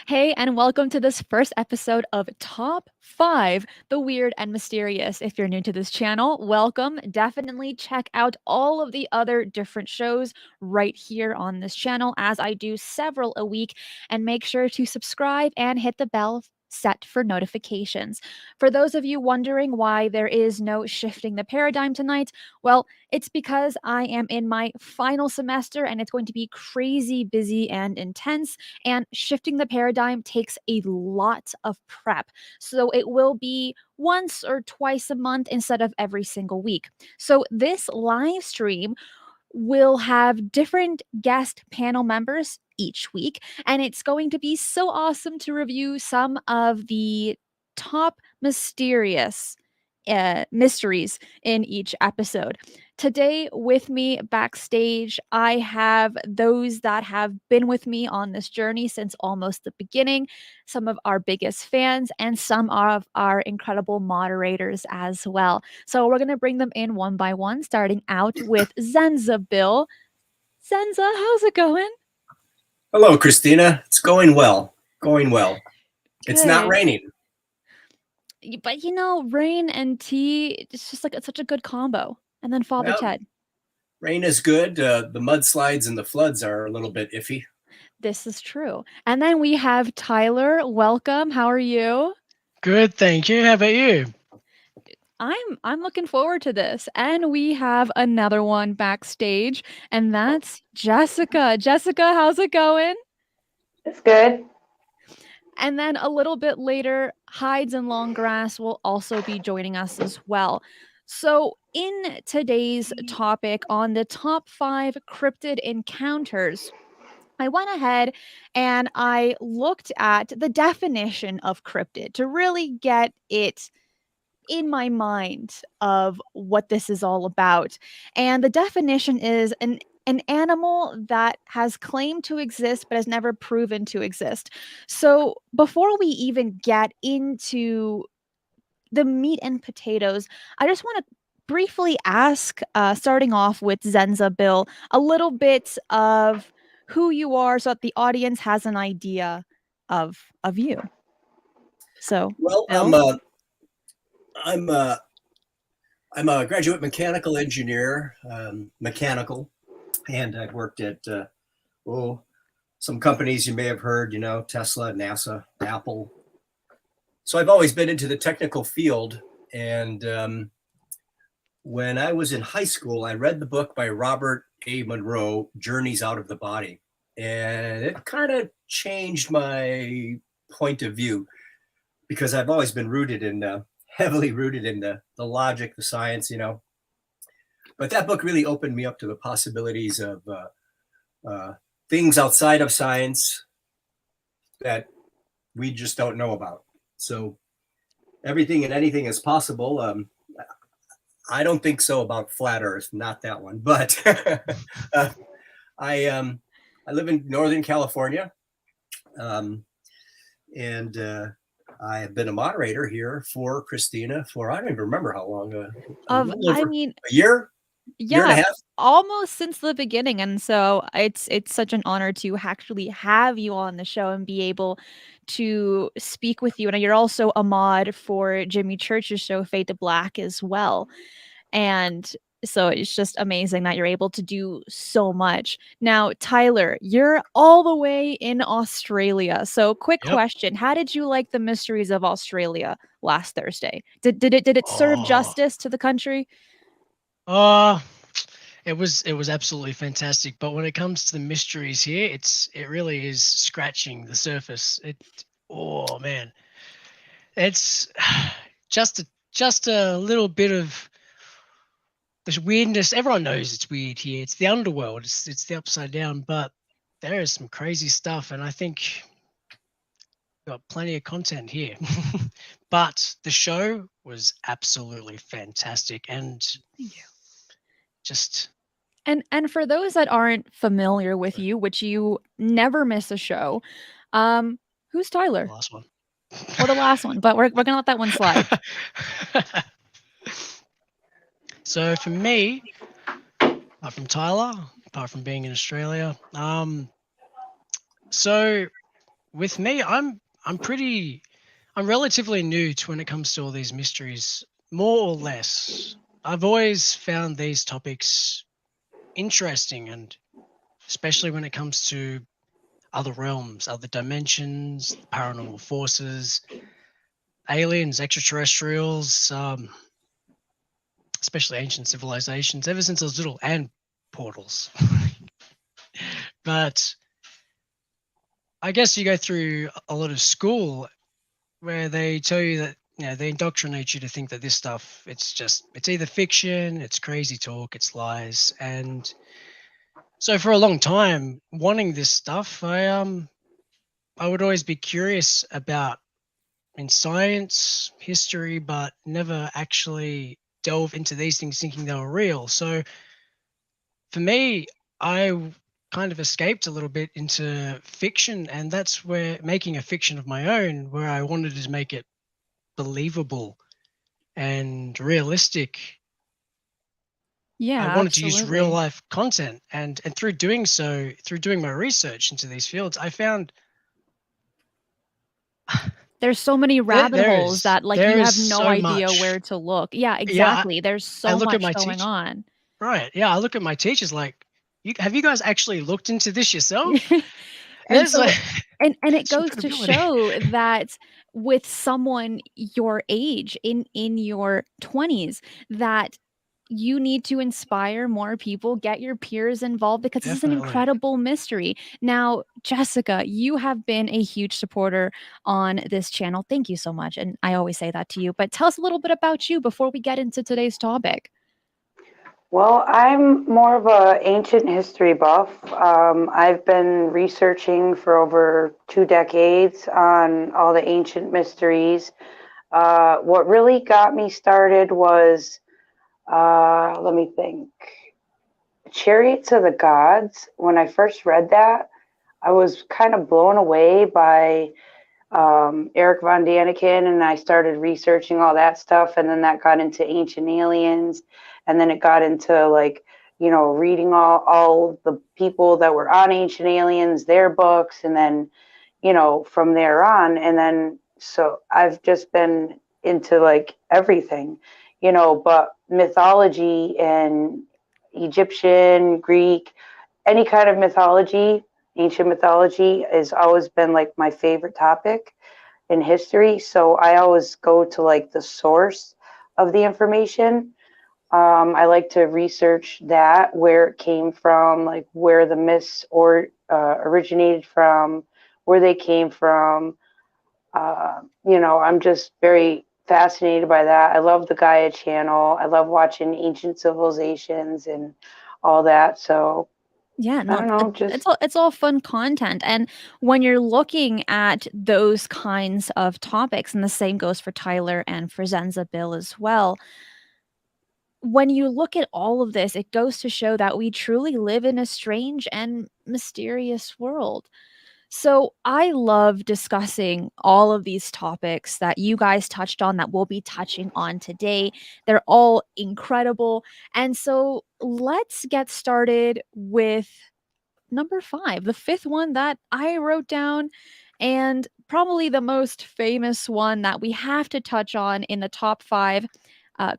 Hey, and welcome to this first episode of Top 5 The Weird and Mysterious. If you're new to this channel, welcome. Definitely check out all of the other different shows right here on this channel, as I do several a week. And make sure to subscribe and hit the bell set for notifications. For those of you wondering why there is no shifting the paradigm tonight, well, it's because I am in my final semester and it's going to be crazy busy and intense, and shifting the paradigm takes a lot of prep. So it will be once or twice a month instead of every single week. So this live stream will have different guest panel members each week, and it's going to be so awesome to review some of the top mysterious mysteries in each episode. Today, with me backstage, I have those that have been with me on this journey since almost the beginning, some of our biggest fans, and some of our incredible moderators as well. So, we're going to bring them in one by one, starting out with ZenZaBill. Zenza, how's it going? Hello, Christina. It's going well. Going well. It's not Good. raining. But rain and tea, it's just like it's such a good combo. And then Father Well, Ted. rain is good. The mudslides and the floods are a little bit iffy. This is true. And then we have Tyler. Welcome. How are you? Good, thank you. How about you? I'm looking forward to this. And we have another one backstage, and that's Jessica. Jessica, how's it going? It's good. And then a little bit later, Hides and Long Grass will also be joining us as well. So, in today's topic on the top 5 cryptid encounters, I went ahead and I looked at the definition of cryptid to really get it in my mind of what this is all about. And the definition is an animal that has claimed to exist but has never proven to exist. So before we even get into the meat and potatoes, I just want to briefly ask, starting off with ZenZaBill, a little bit of who you are so that the audience has an idea of you. So, Well, Bill? I'm a graduate mechanical engineer, mechanical, and I've worked at some companies you may have heard, Tesla, NASA, Apple. So I've always been into the technical field. And when I was in high school, I read the book by Robert A. Monroe, Journeys Out of the Body. And it kind of changed my point of view because I've always been heavily rooted in the logic, the science, But that book really opened me up to the possibilities of things outside of science that we just don't know about. So everything and anything is possible. I don't think so about flat Earth, not that one. But I live in Northern California, and I have been a moderator here for Cristina for I don't even remember how long. A year. Year and a Yeah, half. almost since the beginning. And so it's such an honor to actually have you on the show and be able to speak with you. And you're also a mod for Jimmy Church's show Fade to Black as well. And so it's just amazing that you're able to do so much. Now, Tyler, you're all the way in Australia. So quick Yep. question. How did you like the mysteries of Australia last Thursday? Did it serve justice to the country? It was absolutely fantastic. But when it comes to the mysteries here, it really is scratching the surface. Oh man, it's just a little bit of this weirdness. Everyone knows it's weird here. It's the underworld. It's the upside down. But there is some crazy stuff, and I think we've got plenty of content here. But the show was absolutely fantastic, and just And for those that aren't familiar with you, which you never miss a show, who's the Tyler? last one. Well, the last one, but we're gonna let that one slide. So for me, apart from Tyler, apart from being in Australia, so with me, I'm relatively new to when it comes to all these mysteries, more or less. I've always found these topics interesting, and especially when it comes to other realms, other dimensions, paranormal forces, aliens, extraterrestrials, especially ancient civilizations, ever since I was little, and portals. But I guess you go through a lot of school where they tell you that, they indoctrinate you to think that this stuff, it's either fiction, it's crazy talk, it's lies. And so for a long time, wanting this stuff, I would always be curious about in science, history, but never actually delve into these things thinking they were real. So for me, I kind of escaped a little bit into fiction, and that's where making a fiction of my own, where I wanted to make it believable and realistic. Yeah, I wanted to use real absolutely. life content, and through doing so, through doing my research into these fields, I found There's so many rabbit there holes is that, like, there you is have no so idea much. where to look. Yeah, Yeah, exactly. There's I so look at much my going teacher. on. Right. Yeah, I look at my teachers like, have you guys actually looked into this yourself? And There's so like and it it's your goes to credibility. show that with someone your age in your 20s, that you need to inspire more people, get your peers involved, because this is an Definitely. incredible mystery. Now, Jessica, you have been a huge supporter on this channel. Thank you so much. And I always say that to you, but tell us a little bit about you before we get into today's topic. Well, I'm more of a ancient history buff. I've been researching for over 2 decades on all the ancient mysteries. What really got me started was, let me think, Chariots of the Gods. When I first read that, I was kind of blown away by Eric Von Daniken, and I started researching all that stuff, and then that got into Ancient Aliens, and then it got into like reading all the people that were on Ancient Aliens, their books, and then from there on, and then so I've just been into like everything, but mythology and Egyptian, Greek, any kind of mythology, ancient mythology has always been like my favorite topic in history. So I always go to like the source of the information. I like to research that, where it came from, like where the myths or originated from, where they came from. I'm just very fascinated by that. I love the Gaia channel. I love watching ancient civilizations and all that. So Yeah, I no, don't know, just it's all fun content. And when you're looking at those kinds of topics, and the same goes for Tyler and for ZenZaBill as well, when you look at all of this, it goes to show that we truly live in a strange and mysterious world. So I love discussing all of these topics that you guys touched on, that we'll be touching on today. They're all incredible. And so let's get started with number 5, the 5th one that I wrote down, and probably the most famous one that we have to touch on in the top 5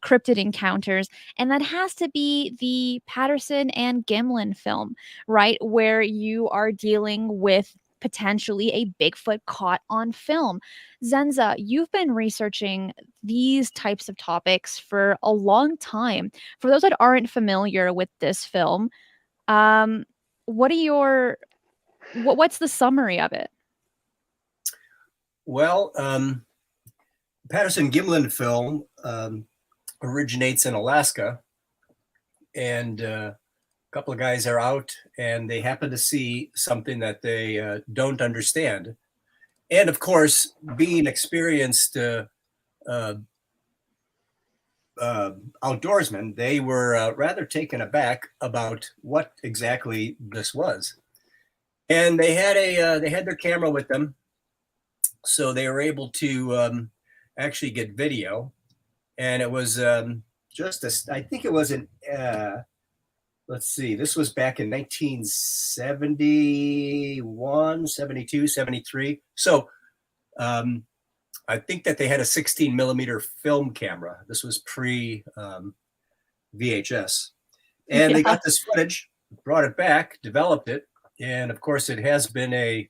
cryptid encounters, and that has to be the Patterson and Gimlin film, right? Where you are dealing with potentially a Bigfoot caught on film. Zenza, you've been researching these types of topics for a long time. For those that aren't familiar with this film, um, what are your what's the summary of it? Well, Patterson-Gimlin film originates in Alaska, and a couple of guys are out, and they happen to see something that they don't understand. And of course, being experienced outdoorsmen, they were rather taken aback about what exactly this was. And they had their camera with them, so they were able to actually get video. And it was I think it was an let's see, this was back in 1971, 72, 73. So I think that they had a 16 millimeter film camera. This was pre VHS. And they got this footage, brought it back, developed it. And of course, it's been a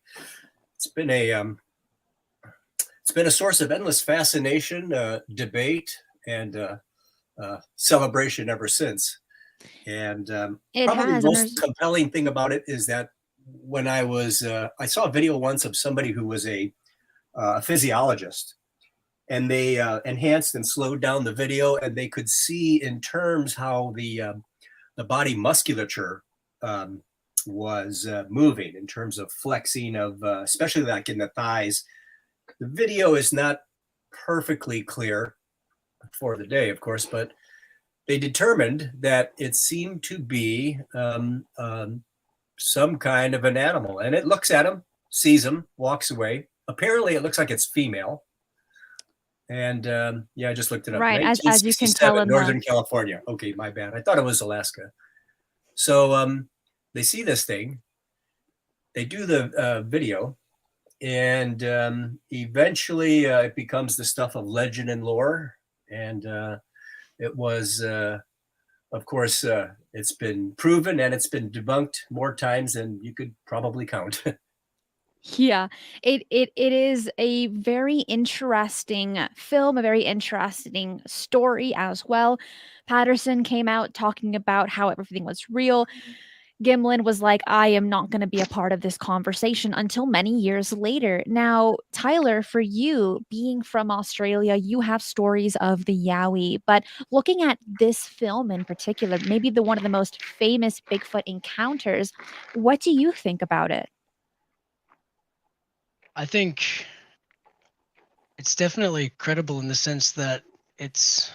source of endless fascination, debate, and celebration ever since. And probably the most compelling thing about it is that when I saw a video once of somebody who was a physiologist, and they enhanced and slowed down the video, and they could see in terms how the body musculature was moving in terms of flexing of, especially like in the thighs. The video is not perfectly clear for the day, of course, but they determined that it seemed to be some kind of an animal. And it looks at him, sees him, walks away. Apparently, it looks like it's female. And yeah, I just looked it up. Right, as you can tell in Northern California. Okay, my bad. I thought it was Alaska. So they see this thing. They do the video. And eventually it becomes the stuff of legend and lore. And it was, of course, it's been proven and it's been debunked more times than you could probably count. Yeah, it is a very interesting film, a very interesting story as well. Patterson came out talking about how everything was real. Gimlin was like, I am not going to be a part of this conversation until many years later. Now, Tyler, for you, being from Australia, you have stories of the Yowie, but looking at this film in particular, maybe one of the most famous Bigfoot encounters, what do you think about it? I think it's definitely credible in the sense that it's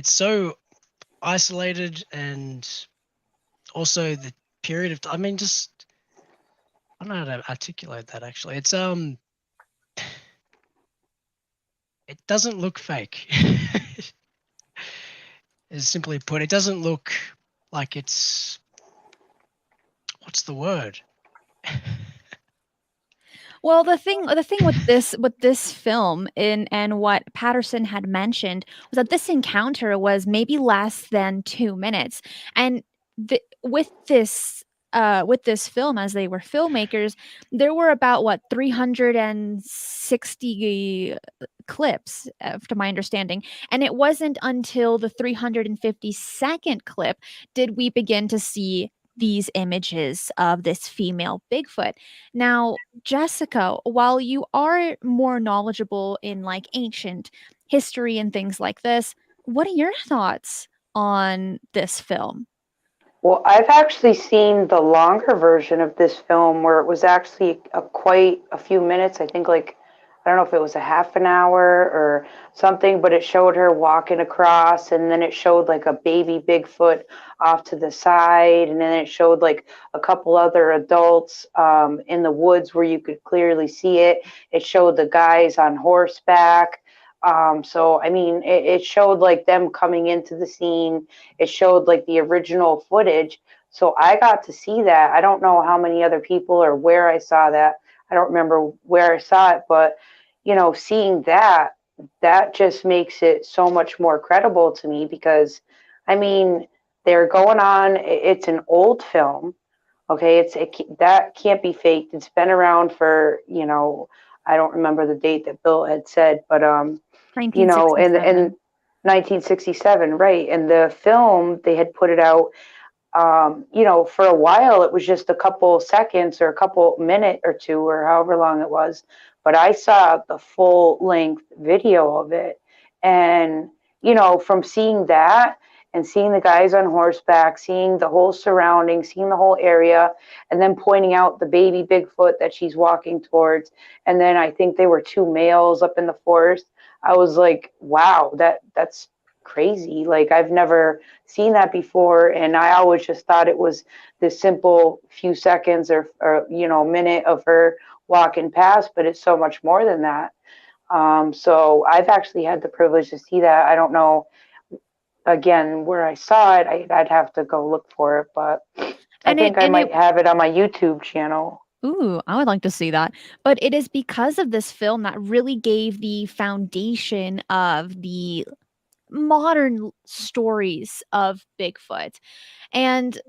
so isolated, and also the period of time. I mean, just I don't know how to articulate that. Actually, it's it doesn't look fake. As simply put, it doesn't look like it's, what's the word? Well, the thing with this film and what Patterson had mentioned was that this encounter was maybe less than 2 minutes, and with this film, as they were filmmakers, there were about 360 clips, to my understanding, and it wasn't until the 352nd clip did we begin to see these images of this female Bigfoot. Now, Jessica, while you are more knowledgeable in like ancient history and things like this, what are your thoughts on this film? Well, I've actually seen the longer version of this film where it was actually quite a few minutes. I think I don't know if it was a half an hour or something, but it showed her walking across, and then it showed like a baby Bigfoot off to the side, and then it showed like a couple other adults in the woods where you could clearly see it. It showed the guys on horseback. So, I mean, it showed like them coming into the scene. It showed like the original footage. So I got to see that. I don't know how many other people or where I saw that. I don't remember where I saw it, but, seeing that just makes it so much more credible to me because, I mean, they're going on, it's an old film. Okay. That can't be faked. It's been around for, I don't remember the date that Bill had said, but, in 1967, right. And the film, they had put it out, for a while, it was just a couple seconds or a couple minute or two or however long it was. But I saw the full length video of it. And, from seeing that and seeing the guys on horseback, seeing the whole surrounding, seeing the whole area, and then pointing out the baby Bigfoot that she's walking towards. And then I think they were two males up in the forest. I was like, wow, that's crazy. Like I've never seen that before, and I always just thought it was this simple few seconds or minute of her walking past, but it's so much more than that. So I've actually had the privilege to see that. I don't know again, where I saw it, I'd have to go look for it, but I think I might have it on my YouTube channel. Ooh, I would like to see that. But it is because of this film that really gave the foundation of the modern stories of Bigfoot. And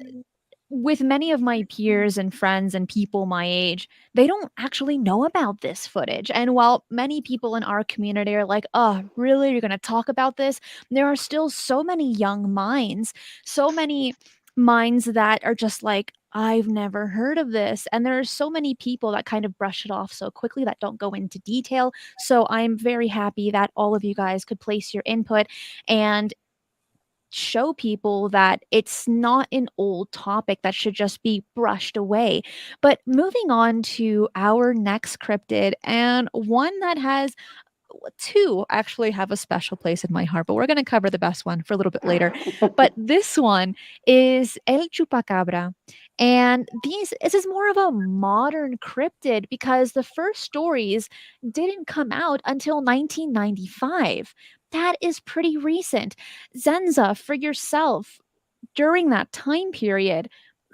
with many of my peers and friends and people my age, they don't actually know about this footage. And while many people in our community are like, oh, really? You're going to talk about this? There are still so many young minds, so many minds that are just like, I've never heard of this. And there are so many people that kind of brush it off so quickly that don't go into detail. So I'm very happy that all of you guys could place your input and show people that it's not an old topic that should just be brushed away. But moving on to our next cryptid, and one that has two actually have a special place in my heart, but we're going to cover the best one for a little bit later. But this one is El Chupacabra. And this is more of a modern cryptid because the first stories didn't come out until 1995. That is pretty recent. Zenza, for yourself, during that time period,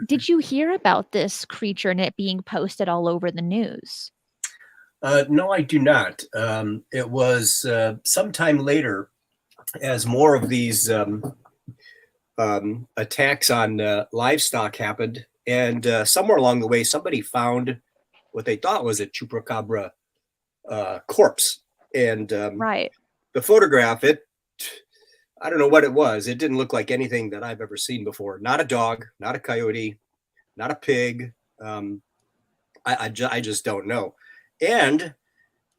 did you hear about this creature and it being posted all over the news? No, I do not. It was sometime later, as more of these attacks on livestock happened, and somewhere along the way, somebody found what they thought was a Chupacabra corpse. And Right. the photograph, I don't know what it was. It didn't look like anything that I've ever seen before. Not a dog, not a coyote, not a pig. I just don't know. And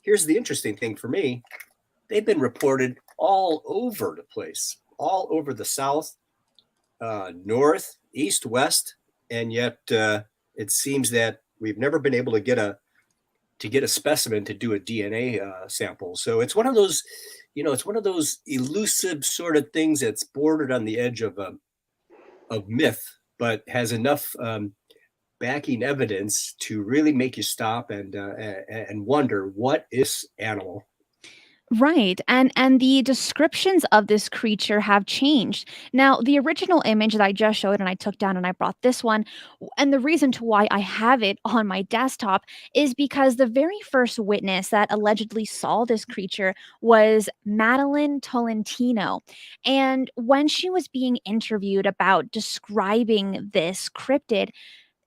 here's the interesting thing for me. They've been reported all over the place, all over the South, North, East, West. And yet it seems that we've never been able to get a specimen to do a DNA sample. So it's one of those, it's one of those elusive sort of things that's bordered on the edge of myth, but has enough backing evidence to really make you stop and wonder, what is animal? Right. And the descriptions of this creature have changed. Now, the original image that I just showed and I took down and I brought this one, and the reason to why I have it on my desktop is because the very first witness that allegedly saw this creature was Madeline Tolentino. And when she was being interviewed about describing this cryptid,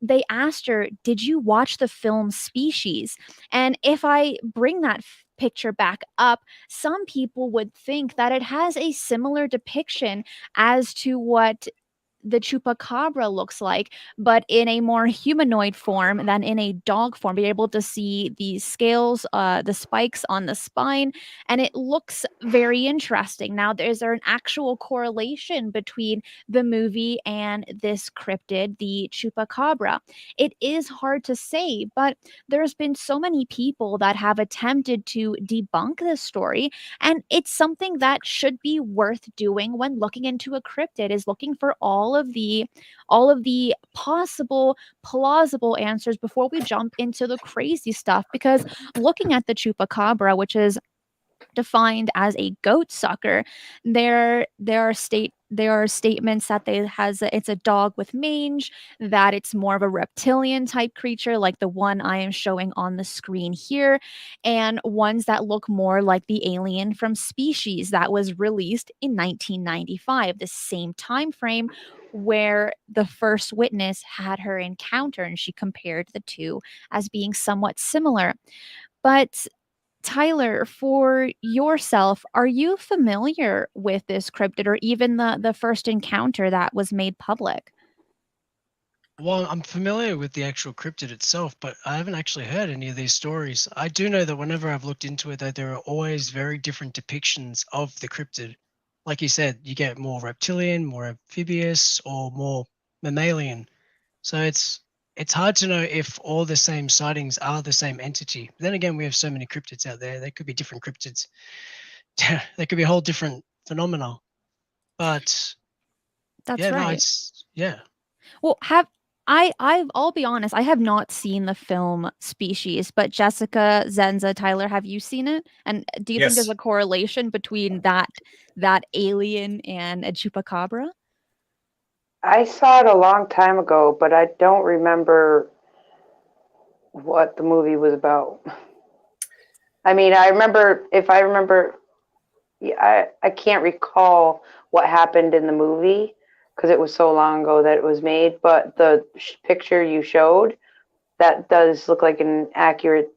they asked her, "Did you watch the film Species?" And if I bring that picture back up, some people would think that it has a similar depiction as to what the chupacabra looks like, but in a more humanoid form than in a dog form. Be able to see the scales, the spikes on the spine, and it looks very interesting. Now, is there an actual correlation between the movie and this cryptid, the chupacabra? It is hard to say, but there's been so many people that have attempted to debunk this story, and it's something that should be worth doing when looking into a cryptid, is looking for all of the possible plausible answers before we jump into the crazy stuff. Because looking at the chupacabra, which is defined as a goat sucker, there are statements that it's a dog with mange, that it's more of a reptilian type creature like the one I am showing on the screen here, and ones that look more like the alien from Species that was released in 1995, the same time frame where the first witness had her encounter, and she compared the two as being somewhat similar. But Tyler, for yourself, are you familiar with this cryptid or even the first encounter that was made public? Well, I'm familiar with the actual cryptid itself, but I haven't actually heard any of these stories. I do know that whenever I've looked into it, that there are always very different depictions of the cryptid. Like you said, you get more reptilian, more amphibious, or more mammalian. So it's hard to know if all the same sightings are the same entity. Then again, we have so many cryptids out there. They could be different cryptids. They could be a whole different phenomena. But That's yeah, no, right. it's yeah. Well, I'll be honest, I have not seen the film Species, but Jessica, Zenza, Tyler, have you seen it? And do you think there's Yes. a correlation between that alien and a chupacabra? I saw it a long time ago, but I don't remember what the movie was about. I mean, I remember, if I remember, yeah, I can't recall what happened in the movie because it was so long ago that it was made, but the picture you showed, that does look like an accurate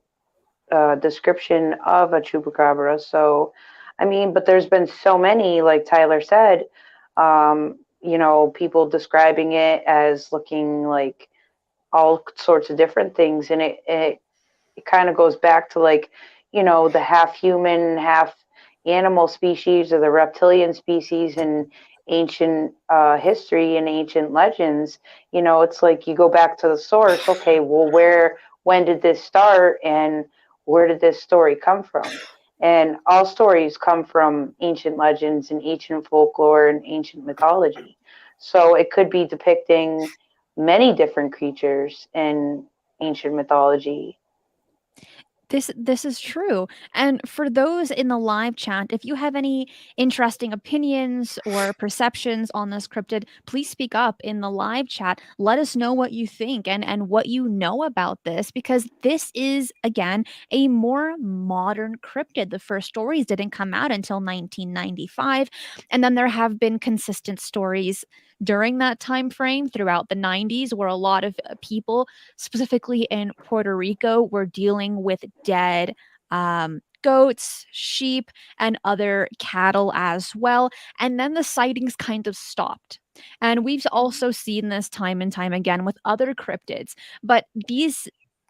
description of a chupacabra. So, I mean, but there's been so many, like Tyler said, people describing it as looking like all sorts of different things, and it kind of goes back to, like, the half human, half animal species, or the reptilian species in ancient history and ancient legends. It's like you go back to the source. Okay, well, when did this start, and where did this story come from? And all stories come from ancient legends and ancient folklore and ancient mythology. So it could be depicting many different creatures in ancient mythology. This is true. And for those in the live chat, if you have any interesting opinions or perceptions on this cryptid, please speak up in the live chat. Let us know what you think and what you know about this, because this is, again, a more modern cryptid. The first stories didn't come out until 1995, and then there have been consistent stories during that time frame throughout the 90s, where a lot of people, specifically in Puerto Rico, were dealing with dead goats, sheep, and other cattle as well. And then the sightings kind of stopped. And we've also seen this time and time again with other cryptids. But these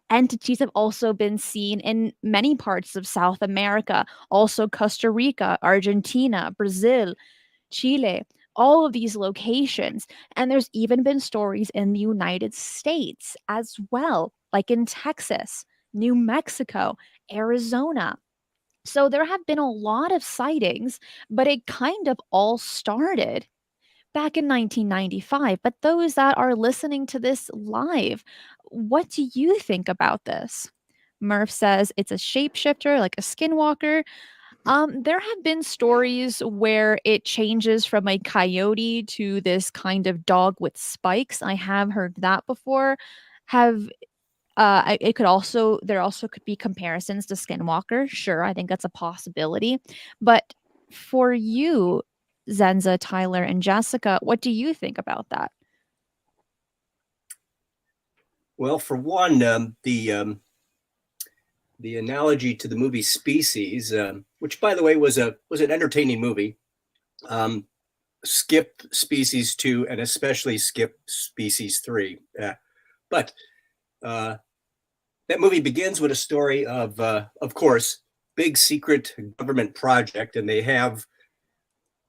entities have also been seen in many parts of South America, also Costa Rica, Argentina, Brazil, Chile, all of these locations. And there's even been stories in the United States as well, like in Texas, New Mexico, Arizona. So there have been a lot of sightings, but it kind of all started back in 1995. But those that are listening to this live, what do you think about this? Murph says it's a shapeshifter, like a skinwalker. There have been stories where it changes from a coyote to this kind of dog with spikes. I have heard that before. Have it could also there also could be comparisons to Skinwalker. Sure, I think that's a possibility. But for you, Zenza, Tyler, and Jessica, what do you think about that? Well, for one, the analogy to the movie Species, which, by the way, was an entertaining movie. Skip Species 2 and especially skip Species 3. But that movie begins with a story of course, big secret government project, and they have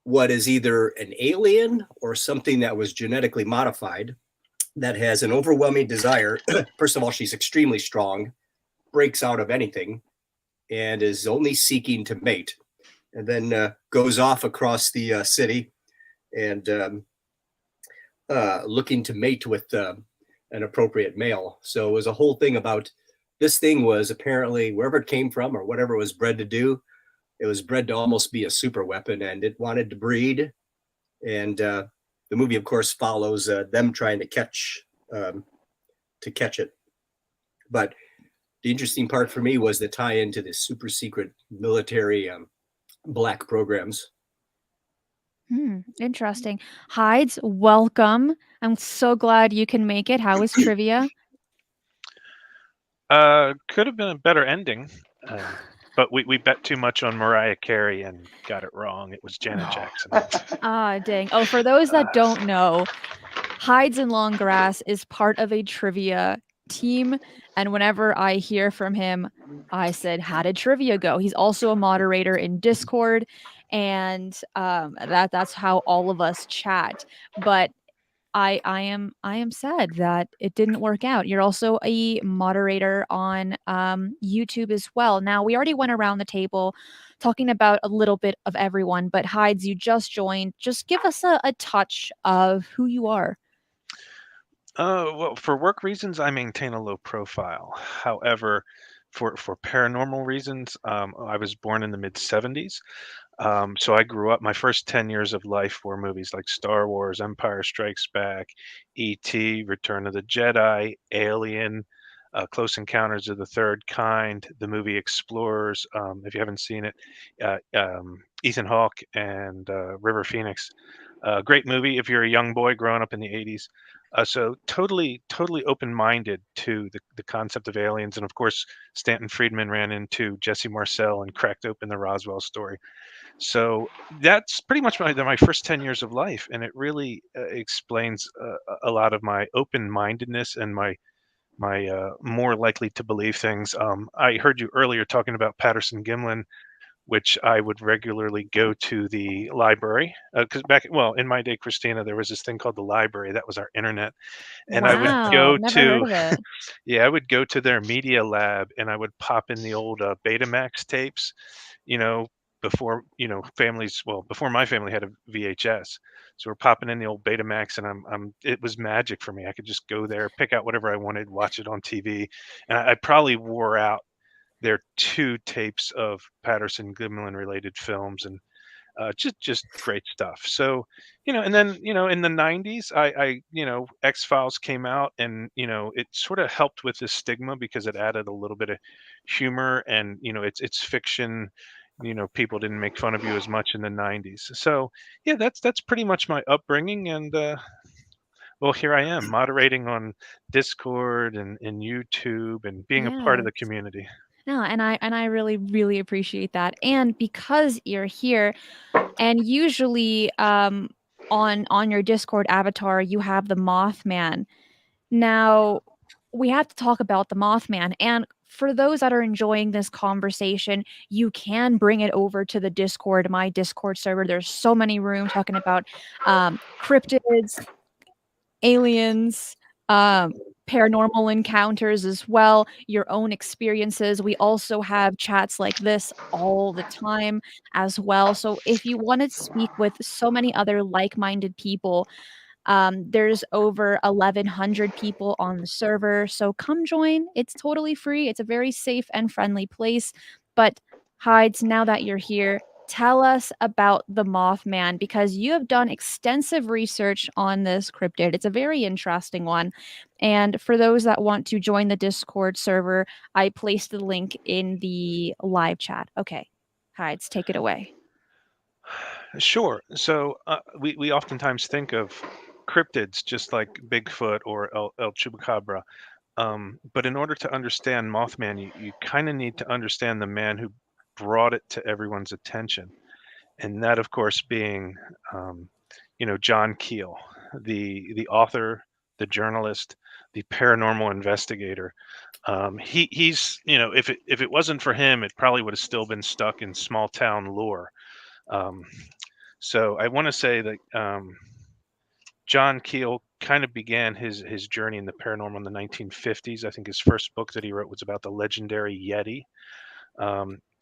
what is either an alien or something that was genetically modified that has an overwhelming desire. First of all, she's extremely strong, breaks out of anything, and is only seeking to mate, and then goes off across the city and looking to mate with an appropriate male. So it was a whole thing about this thing was apparently, wherever it came from or whatever it was bred to do, it was bred to almost be a super weapon, and it wanted to breed. And the movie, of course, follows them trying to catch it. But the interesting part for me was the tie into the super secret military black programs. Interesting. Hides, welcome. I'm so glad you can make it. How was trivia? Could have been a better ending, but we bet too much on Mariah Carey and got it wrong. It was Janet Jackson. Ah, dang. Oh, for those that don't know, Hides in Long Grass is part of a trivia team, and whenever I hear from him, I said, "How did trivia go?" He's also a moderator in Discord, and that's how all of us chat. But I am sad that it didn't work out. You're also a moderator on YouTube as well. Now, we already went around the table talking about a little bit of everyone, but Hides, you just joined. Just give us a touch of who you are. Well, for work reasons, I maintain a low profile. However, for paranormal reasons, I was born in the mid '70s. So I grew up. My first 10 years of life were movies like Star Wars, Empire Strikes Back, E.T., Return of the Jedi, Alien, Close Encounters of the Third Kind, the movie Explorers. If you haven't seen it, Ethan Hawke and River Phoenix. Great movie if you're a young boy growing up in the '80s. So totally open-minded to the concept of aliens, and of course, Stanton Friedman ran into Jesse Marcel and cracked open the Roswell story. So that's pretty much my first 10 years of life, and it really explains a lot of my open-mindedness and my more likely to believe things. I heard you earlier talking about Patterson-Gimlin, which I would regularly go to the library because in my day, Christina, there was this thing called the library. That was our internet, and I would Wow, go never heard to of it. yeah, I would go to their media lab and I would pop in the old Betamax tapes, you know, before before my family had a VHS. So we're popping in the old Betamax, and it was magic for me. I could just go there, pick out whatever I wanted, watch it on TV, and I probably wore out their two tapes of Patterson-Gimlin related films, and just great stuff. So, and then in the '90s, X-Files came out, and it sort of helped with this stigma because it added a little bit of humor, and it's fiction. People didn't make fun of you as much in the '90s. So yeah, that's pretty much my upbringing, and well, here I am moderating on Discord and YouTube and being a part of Yes. the community. No, and I really, really appreciate that. And because you're here, and usually on your Discord avatar, you have the Mothman. Now, we have to talk about the Mothman. And for those that are enjoying this conversation, you can bring it over to the Discord, my Discord server. There's so many rooms talking about cryptids, aliens, um, paranormal encounters as well, your own experiences. We also have chats like this all the time as well. So if you want to speak with so many other like-minded people, there's over 1,100 people on the server. So come join. It's totally free. It's a very safe and friendly place. But Hides, now that you're here, tell us about the Mothman because you have done extensive research on this cryptid. It's a very interesting one. And for those that want to join the Discord server, I placed the link in the live chat. Okay, Hides, take it away. Sure. So we oftentimes think of cryptids just like Bigfoot or El Chupacabra. But in order to understand Mothman, you kind of need to understand the man who brought it to everyone's attention. And that, of course, being, John Keel, the author, the journalist, the paranormal investigator. He's, if it wasn't for him, it probably would have still been stuck in small town lore. Um, so I want to say that John Keel kind of began his journey in the paranormal in the 1950s. I think his first book that he wrote was about the legendary Yeti.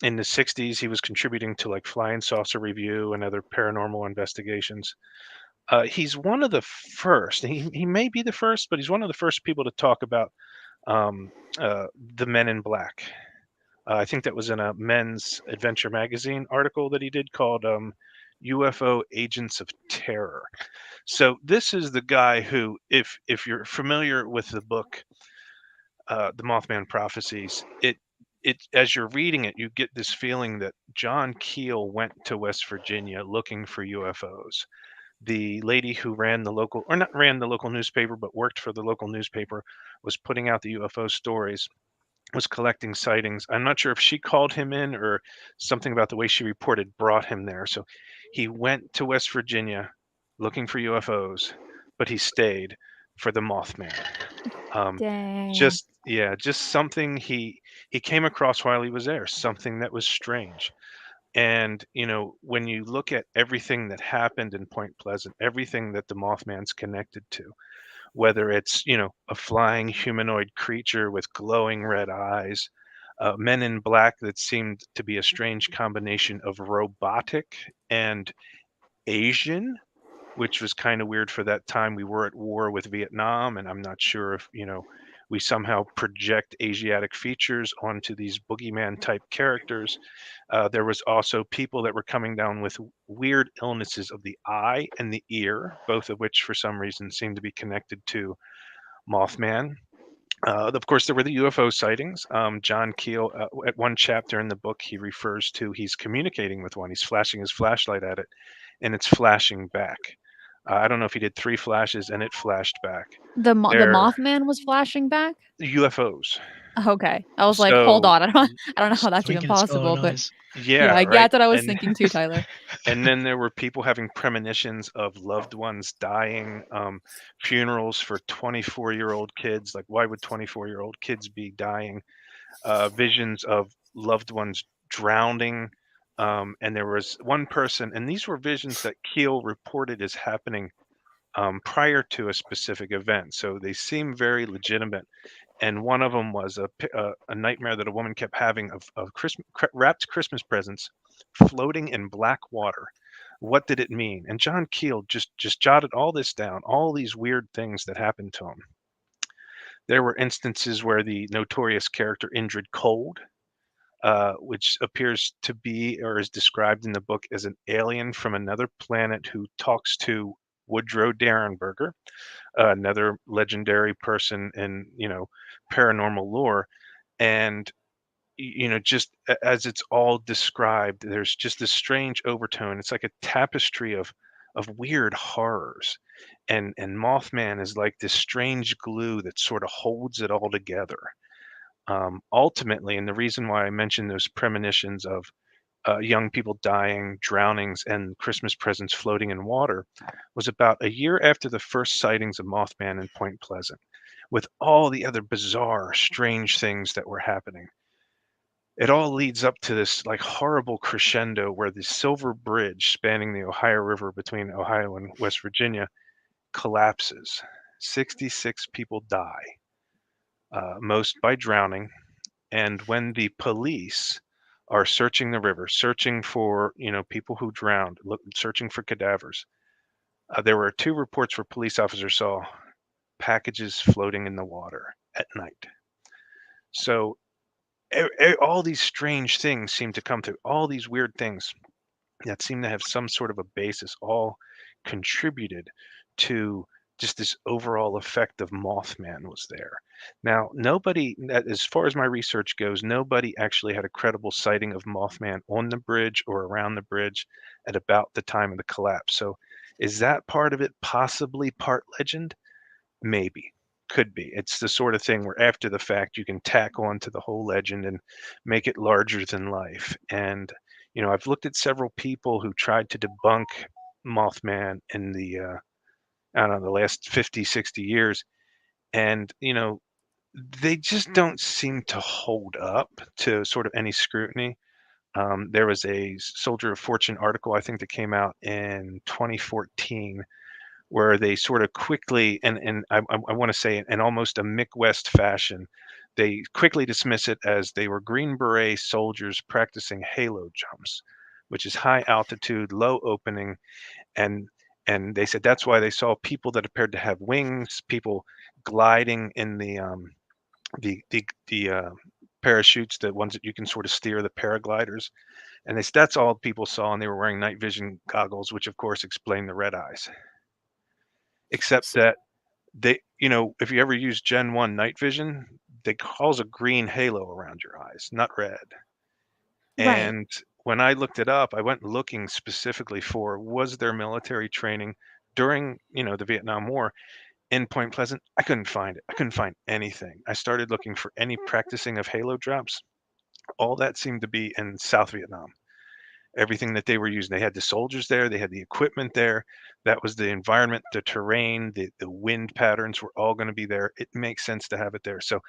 In the 60s, he was contributing to like Flying Saucer Review and other paranormal investigations. He's one of the first, he may be the first, but he's one of the first people to talk about um, the Men in Black. I think that was in a Men's Adventure magazine article that he did called UFO Agents of Terror. So this is the guy who, if you're familiar with the book, The Mothman Prophecies, it as you're reading it, you get this feeling that John Keel went to West Virginia looking for UFOs. The lady who ran the local, or not ran the local newspaper, but worked for the local newspaper, was putting out the UFO stories, was collecting sightings. I'm not sure if she called him in or something about the way she reported brought him there. So he went to West Virginia looking for UFOs, but he stayed for the Mothman. Dang. Just something he came across while he was there, something that was strange. And when you look at everything that happened in Point Pleasant, everything that the Mothman's connected to, whether it's a flying humanoid creature with glowing red eyes, men in black that seemed to be a strange combination of robotic and Asian, which was kind of weird for that time. We were at war with Vietnam, and I'm not sure if, we somehow project Asiatic features onto these boogeyman type characters. There was also people that were coming down with weird illnesses of the eye and the ear, both of which for some reason seemed to be connected to Mothman. Of course, there were the UFO sightings. John Keel, at one chapter in the book, he refers to he's communicating with one. He's flashing his flashlight at it, and it's flashing back. I don't know if he did 3 flashes and it flashed back. The They're Mothman was flashing back? UFOs. Okay. I was like, hold So on. I don't know how that's even Twinkling skull possible, and but eyes. yeah, yeah, right. that's what I was And thinking too, Tyler. and then there were people having premonitions of loved ones dying, funerals for 24-year-old kids. Like, why would 24-year-old kids be dying? Visions of loved ones drowning. And there was one person, and these were visions that Keel reported as happening prior to a specific event. So they seem very legitimate. And one of them was a nightmare that a woman kept having of wrapped Christmas presents floating in black water. What did it mean? And John Keel just jotted all this down, all these weird things that happened to him. There were instances where the notorious character Indrid Cold, which appears to be or is described in the book as an alien from another planet who talks to Woodrow Derenberger, another legendary person in paranormal lore. And just as it's all described, there's just this strange overtone. It's like a tapestry of weird horrors, and Mothman is like this strange glue that sort of holds it all together. Ultimately, and the reason why I mentioned those premonitions of young people dying, drownings, and Christmas presents floating in water was about a year after the first sightings of Mothman in Point Pleasant, with all the other bizarre, strange things that were happening. It all leads up to this like horrible crescendo where the Silver Bridge spanning the Ohio River between Ohio and West Virginia collapses. 66 people die, most by drowning. And when the police are searching the river, searching for people who drowned, searching for cadavers, there were 2 reports where police officers saw packages floating in the water at night. So all these strange things seem to come through. All these weird things that seem to have some sort of a basis all contributed to just this overall effect of Mothman was there. Now, nobody, as far as my research goes, nobody actually had a credible sighting of Mothman on the bridge or around the bridge at about the time of the collapse. So is that part of it possibly part legend? Maybe. Could be. It's the sort of thing where after the fact you can tack on to the whole legend and make it larger than life. And I've looked at several people who tried to debunk Mothman in the I don't know, the last 50, 60 years, and they just don't seem to hold up to sort of any scrutiny. There was a Soldier of Fortune article, I think, that came out in 2014 where they sort of quickly, and I want to say in almost a Mick West fashion, they quickly dismiss it as they were Green Beret soldiers practicing halo jumps, which is high altitude, low opening, and they said that's why they saw people that appeared to have wings, people gliding in the parachutes, the ones that you can sort of steer, the paragliders, and they said that's all people saw, and they were wearing night vision goggles, which of course explain the red eyes. Except that they, if you ever use Gen 1 night vision, they cause a green halo around your eyes, not red. Right. And when I looked it up, I went looking specifically for was there military training during, the Vietnam War in Point Pleasant. I couldn't find it. I couldn't find anything. I started looking for any practicing of halo drops. All that seemed to be in South Vietnam. Everything that they were using, they had the soldiers there, they had the equipment there, that was the environment, the terrain, the wind patterns were all going to be there. It makes sense to have it there. So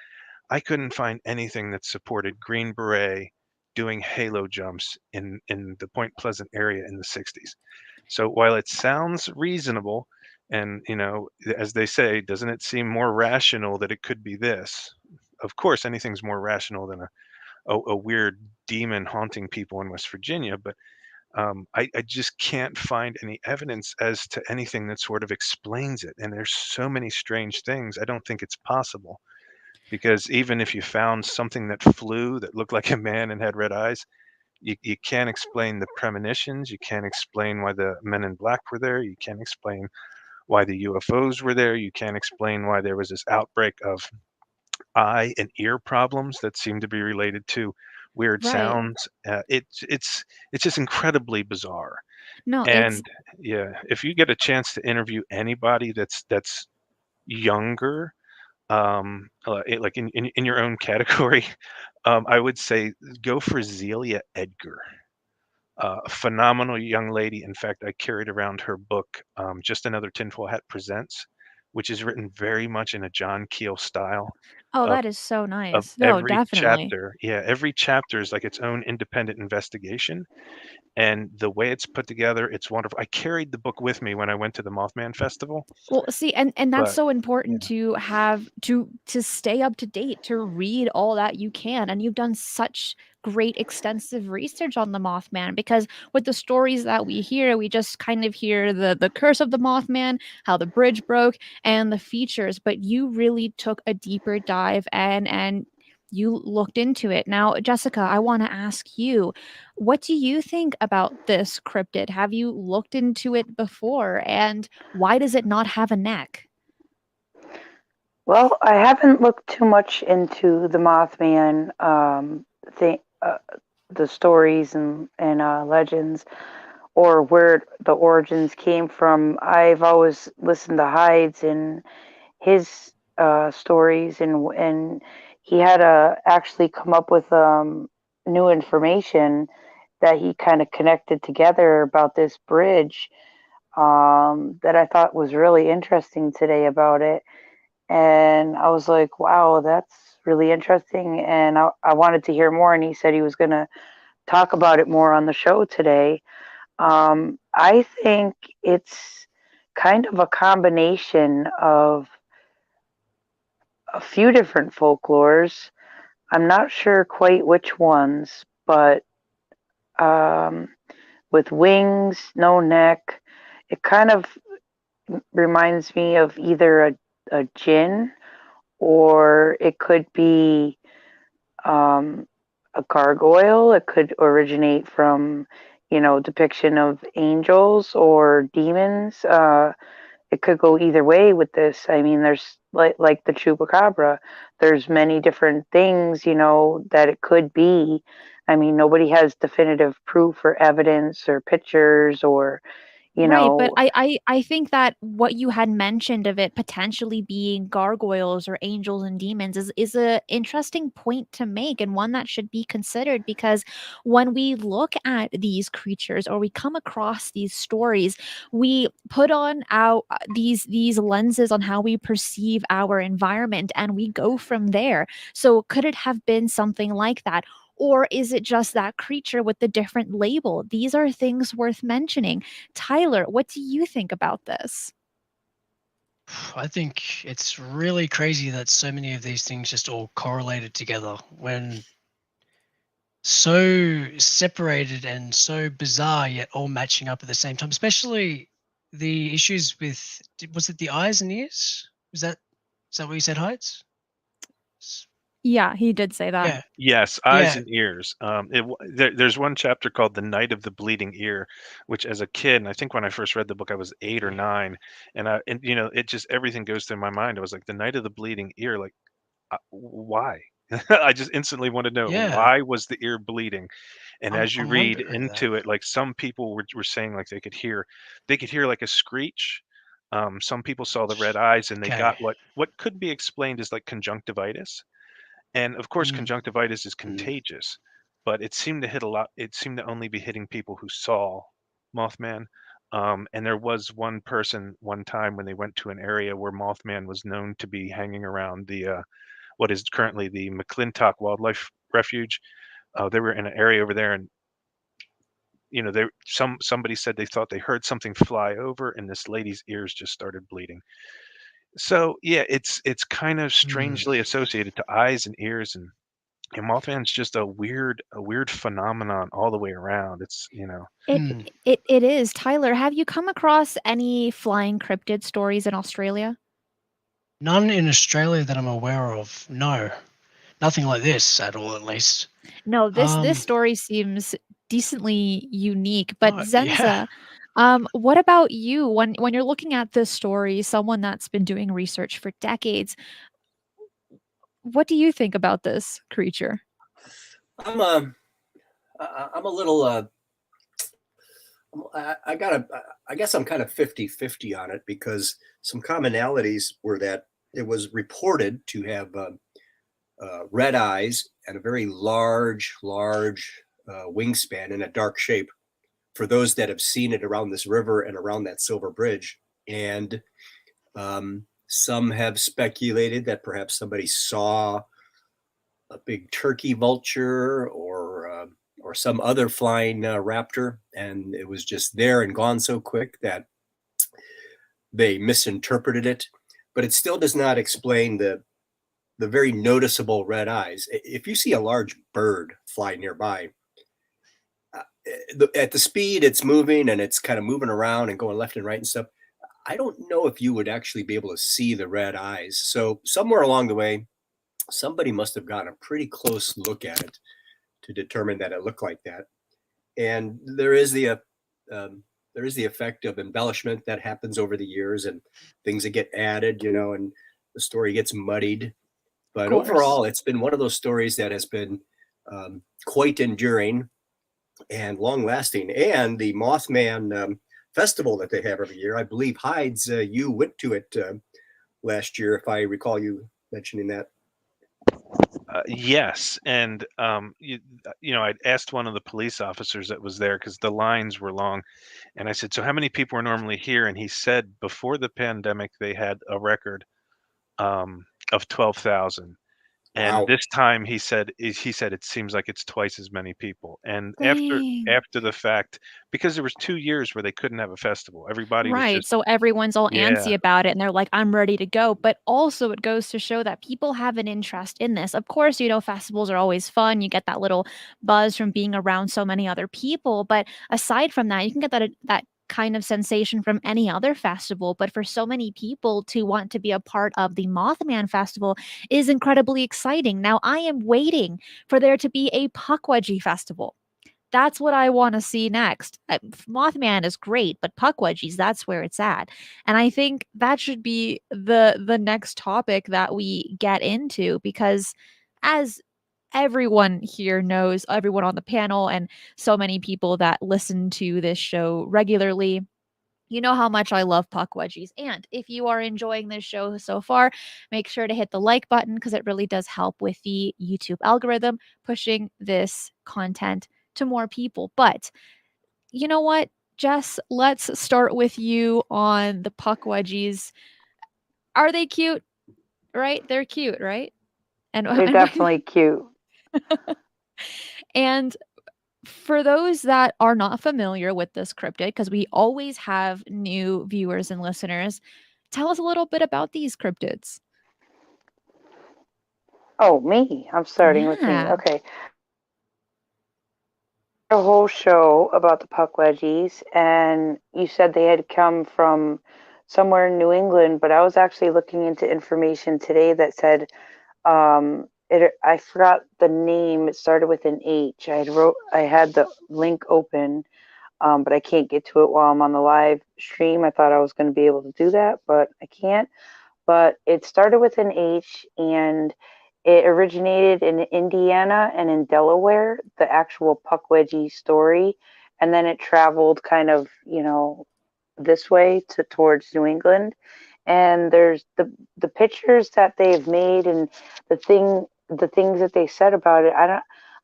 I couldn't find anything that supported Green Beret doing halo jumps in the Point Pleasant area in the 60s. So while it sounds reasonable, and as they say, doesn't it seem more rational that it could be this? Of course, anything's more rational than a weird demon haunting people in West Virginia, but I just can't find any evidence as to anything that sort of explains it. And there's so many strange things. I don't think it's possible, because even if you found something that flew that looked like a man and had red eyes, you can't explain the premonitions. You can't explain why the men in black were there. You can't explain why the UFOs were there. You can't explain why there was this outbreak of eye and ear problems that seem to be related to weird Right. sounds. It's just incredibly bizarre. No, it's And yeah, if you get a chance to interview anybody that's younger, like in your own category, I would say go for Zelia Edgar. A phenomenal young lady. In fact, I carried around her book, Just Another Tinfoil Hat Presents, which is written very much in a John Keel style oh, of that is so of nice. No, every definitely. chapter. Yeah, every chapter is like its own independent investigation, and the way it's put together, it's wonderful. I carried the book with me when I went to the Mothman Festival, Well, see, and that's but so important yeah. to have to stay up to date, to read all that you can, and you've done such great extensive research on the Mothman, because with the stories that we hear, we just kind of hear the curse of the Mothman, how the bridge broke, and the features, but you really took a deeper dive and you looked into it. Now, Jessica, I want to ask you, what do you think about this cryptid? Have you looked into it before? And why does it not have a neck? Well, I haven't looked too much into the Mothman thing, the stories and legends, or where the origins came from. I've always listened to Hyde's and his stories, and he had actually come up with new information that he kind of connected together about this bridge, that I thought was really interesting today about it. And I was like, wow, that's really interesting. And I wanted to hear more. And he said he was going to talk about it more on the show today. I think it's kind of a combination of a few different folklores. I'm not sure quite which ones, but um, with wings, no neck, it kind of reminds me of either a jinn, or it could be um, a gargoyle. It could originate from, depiction of angels or demons. It could go either way with this. I mean, there's like the chupacabra. There's many different things, that it could be. I mean, nobody has definitive proof or evidence or pictures or, you Right, but know, I think that what you had mentioned of it potentially being gargoyles or angels and demons is a interesting point to make, and one that should be considered, because when we look at these creatures or we come across these stories, we put on our these lenses on how we perceive our environment, and we go from there. So could it have been something like that? Or is it just that creature with the different label? These are things worth mentioning. Tyler, what do you think about this? I think it's really crazy that so many of these things just all correlated together when so separated and so bizarre, yet all matching up at the same time. Especially the issues with, was it the eyes and ears? Is that what you said, Heights? Yeah, he did say that. Yeah, Yes, eyes yeah, and ears. There's one chapter called "The Night of the Bleeding Ear," which, as a kid, and I think when I first read the book, I was 8 or 9, and it just everything goes through my mind. I was like, "The Night of the Bleeding Ear," like, why? I just instantly want to know, yeah. why was the ear bleeding? And as you I'm read wondering that. into it, like some people were saying, like they could hear like a screech. Some people saw the red eyes, and they got Okay. what could be explained as like conjunctivitis. And of course, Mm, conjunctivitis is contagious, but it seemed to hit a lot. It seemed to only be hitting people who saw Mothman. And there was one person one time when they went to an area where Mothman was known to be hanging around the what is currently the McClintock Wildlife Refuge. They were in an area over there, and somebody said they thought they heard something fly over, and this lady's ears just started bleeding. So yeah, it's kind of mm, strangely associated to eyes and ears, and And Mothman's just a weird phenomenon all the way around. It's, you know, It is. Tyler, have you come across any flying cryptid stories in Australia? None in Australia that I'm aware of. No, nothing like this at all, at least. No, this story seems decently unique. But Oh, yeah. Zenza, what about you? When you're looking at this story, someone that's been doing research for decades, what do you think about this creature? I'm a little I guess I'm kind of 50-50 on it, because some commonalities were that it was reported to have red eyes and a very large wingspan in a dark shape, for those that have seen it around this river and around that Silver Bridge. And some have speculated that perhaps somebody saw a big turkey vulture or some other flying raptor, and it was just there and gone so quick that they misinterpreted it. But it still does not explain the very noticeable red eyes. If you see a large bird fly nearby, at the speed it's moving, and it's kind of moving around and going left and right and stuff, I don't know if you would actually be able to see the red eyes. So somewhere along the way, somebody must have gotten a pretty close look at it to determine that it looked like that. And there is the effect of embellishment that happens over the years, and things that get added, and the story gets muddied. But overall, it's been one of those stories that has been quite enduring and long lasting. And the Mothman festival that they have every year, I believe, Hides, you went to it last year, if I recall you mentioning that. Yes, and I'd asked one of the police officers that was there, because the lines were long, and I said, "So how many people are normally here?" And he said before the pandemic they had a record of 12,000. And Wow. this time he said it seems like it's twice as many people. And Dang. after the fact, because there was 2 years where they couldn't have a festival. Everybody was Right. just, So everyone's all yeah. antsy about it and they're like, I'm ready to go. But also, it goes to show that people have an interest in this. Of course, festivals are always fun. You get that little buzz from being around so many other people. But aside from that, you can get that kind of sensation from any other festival. But for so many people to want to be a part of the Mothman Festival is incredibly exciting. Now, I am waiting for there to be a Pukwudgie Festival. That's what I want to see next. Mothman is great, but Pukwudgies, that's where it's at. And I think that should be the next topic that we get into, because as everyone here knows, everyone on the panel and so many people that listen to this show regularly, you know how much I love Pukwudgies. And if you are enjoying this show so far, make sure to hit the like button, because it really does help with the YouTube algorithm pushing this content to more people. But you know what, Jess, let's start with you on the Pukwudgies. Are they cute? Right? They're cute, right? And They're definitely cute. And for those that are not familiar with this cryptid, because we always have new viewers and listeners, tell us a little bit about these cryptids. Oh, me. I'm starting with me. Yeah. Okay. A whole show about the Pukwudgies, and you said they had come from somewhere in New England, but I was actually looking into information today that said I forgot the name. It started with an H. I had the link open, but I can't get to it while I'm on the live stream. I thought I was going to be able to do that, but I can't. But it started with an H, and it originated in Indiana and in Delaware, the actual Pukwudgie story, and then it traveled kind of, this way towards New England. And there's the pictures that they've made and the things that they said about it.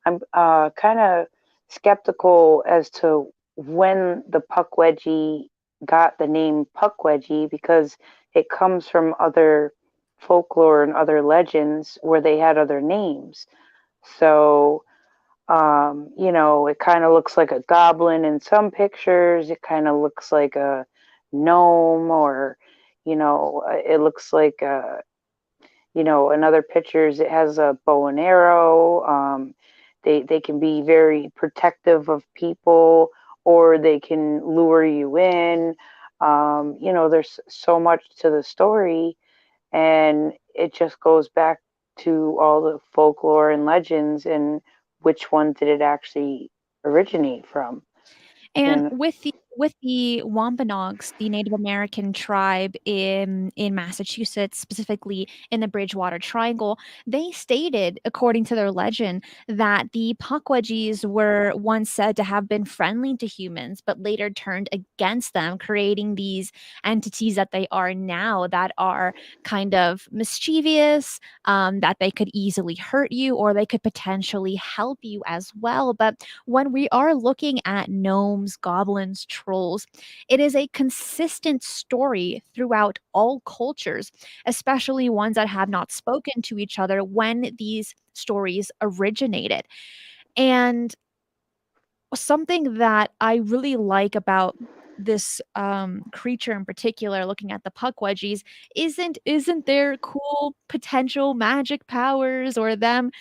I'm kind of skeptical as to when the Pukwudgie got the name Pukwudgie, because it comes from other folklore and other legends where they had other names. So, it kind of looks like a goblin in some pictures. It kind of looks like a gnome, or, it looks like in other pictures it has a bow and arrow. They can be very protective of people, or they can lure you in. There's so much to the story, and it just goes back to all the folklore and legends, and which one did it actually originate from. And And with the Wampanoags, the Native American tribe in Massachusetts, specifically in the Bridgewater Triangle, they stated, according to their legend, that the Pukwudgies were once said to have been friendly to humans, but later turned against them, creating these entities that they are now, that are kind of mischievous, that they could easily hurt you, or they could potentially help you as well. But when we are looking at gnomes, goblins, trolls, it is a consistent story throughout all cultures, especially ones that have not spoken to each other when these stories originated. And something that I really like about this creature in particular, looking at the Pukwudgies, isn't their cool potential magic powers or them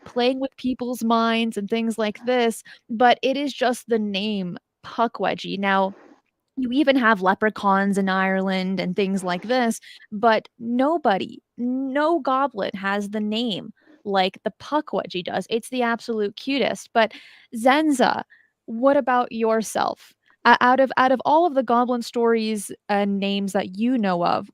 playing with people's minds and things like this, but it is just the name Pukwudgie. Now, you even have leprechauns in Ireland and things like this, but no goblin has the name like the Pukwudgie does. It's the absolute cutest. But Zenza, what about yourself? Out of all of the goblin stories and names that you know of,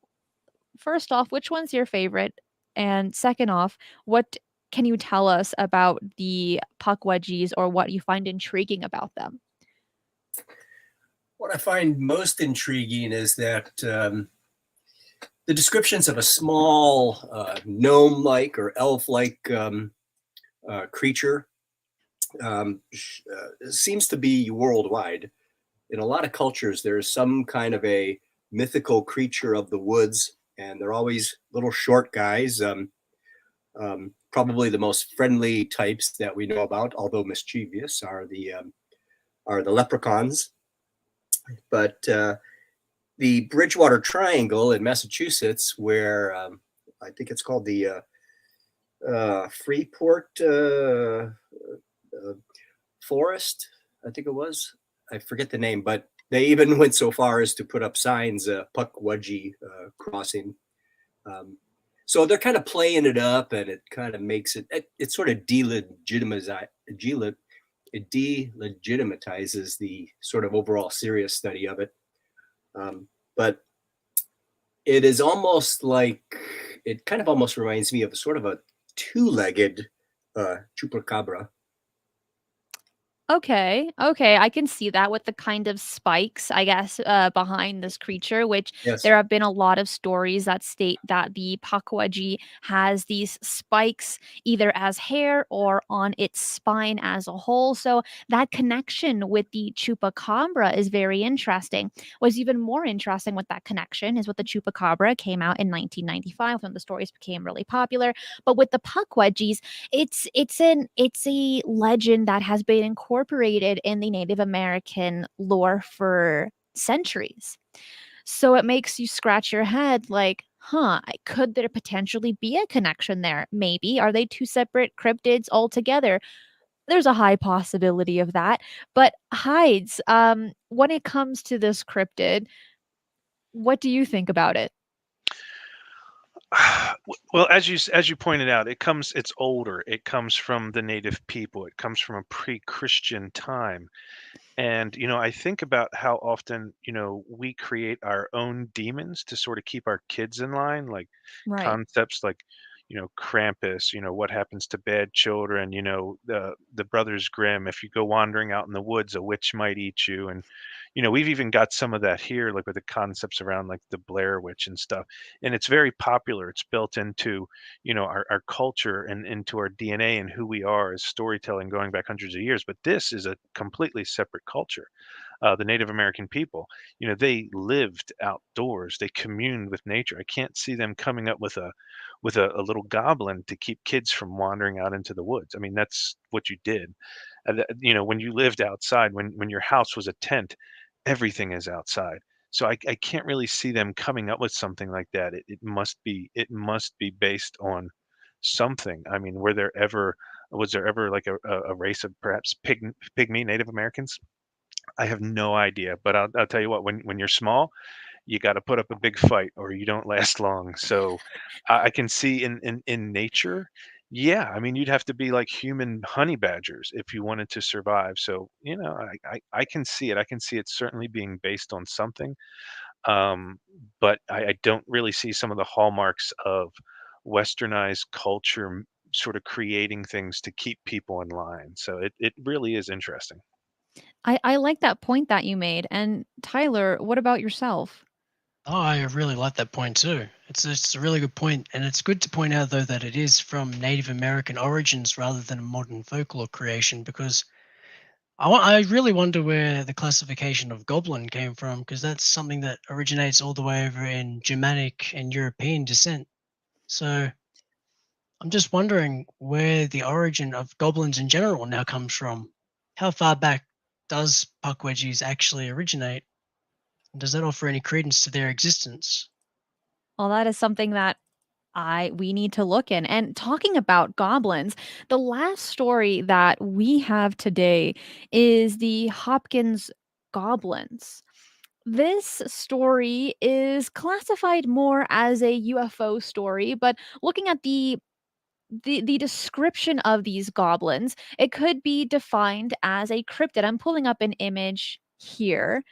first off, which one's your favorite? And second off, what can you tell us about the Pukwudgies or what you find intriguing about them? What I find most intriguing is that the descriptions of a small gnome-like or elf-like creature seems to be worldwide. In a lot of cultures, there's some kind of a mythical creature of the woods, and they're always little short guys. Probably the most friendly types that we know about, although mischievous, are the leprechauns. But the Bridgewater Triangle in Massachusetts, where I think it's called the Freeport Forest, I think it was. I forget the name, but they even went so far as to put up signs, Pukwudgie crossing. So they're kind of playing it up, and it kind of makes it sort of delegitimizes the sort of overall serious study of it. But it is almost like, it kind of almost reminds me of sort of a two-legged Chupacabra. Okay, I can see that with the kind of spikes, I guess, behind this creature, which Yes. there have been a lot of stories that state that the Pukwudgie has these spikes either as hair or on its spine as a whole. So that connection with the Chupacabra is very interesting. What's even more interesting with that connection is with the Chupacabra came out in 1995 when the stories became really popular. But with the Pukwudgies, it's a legend that has been incorporated in the Native American lore for centuries. So it makes you scratch your head like, could there potentially be a connection there? Maybe. Are they two separate cryptids altogether? There's a high possibility of that. But Hides, when it comes to this cryptid, what do you think about it? Well, as you pointed out, it's older. It comes from the native people. It comes from a pre-Christian time. And I think about how often, we create our own demons to sort of keep our kids in line, like Right. concepts like, Krampus, what happens to bad children, the Brothers Grimm, if you go wandering out in the woods, a witch might eat you. And we've even got some of that here, like with the concepts around like the Blair Witch and stuff. And it's very popular. It's built into, our culture and into our DNA and who we are as storytelling going back hundreds of years. But this is a completely separate culture. The Native American people, they lived outdoors. They communed with nature. I can't see them coming up with a little goblin to keep kids from wandering out into the woods. I mean, that's what you did. When you lived outside, when your house was a tent, everything is outside. So I can't really see them coming up with something like that. It must be based on something. I mean, was there ever like a race of perhaps pygmy Native Americans? I have no idea, but I'll tell you what, when you're small, you got to put up a big fight or you don't last long. So I can see in nature, yeah, I mean, you'd have to be like human honey badgers if you wanted to survive. So, you know, I can see it. I can see it certainly being based on something. Um, but I don't really see some of the hallmarks of westernized culture sort of creating things to keep people in line. So it really is interesting. I like that point that you made. And Tyler, what about yourself? Oh, I really like that point too. It's a really good point, and it's good to point out though that it is from Native American origins rather than a modern folklore creation, because I really wonder where the classification of goblin came from, because that's something that originates all the way over in Germanic and European descent. So I'm just wondering where the origin of goblins in general now comes from. How far back does Pukwudgies actually originate? And does that offer any credence to their existence? Well, that is something that we need to look in. And talking about goblins, the last story that we have today is the Hopkins goblins. This story is classified more as a UFO story, but looking at the description of these goblins, it could be defined as a cryptid. I'm pulling up an image here,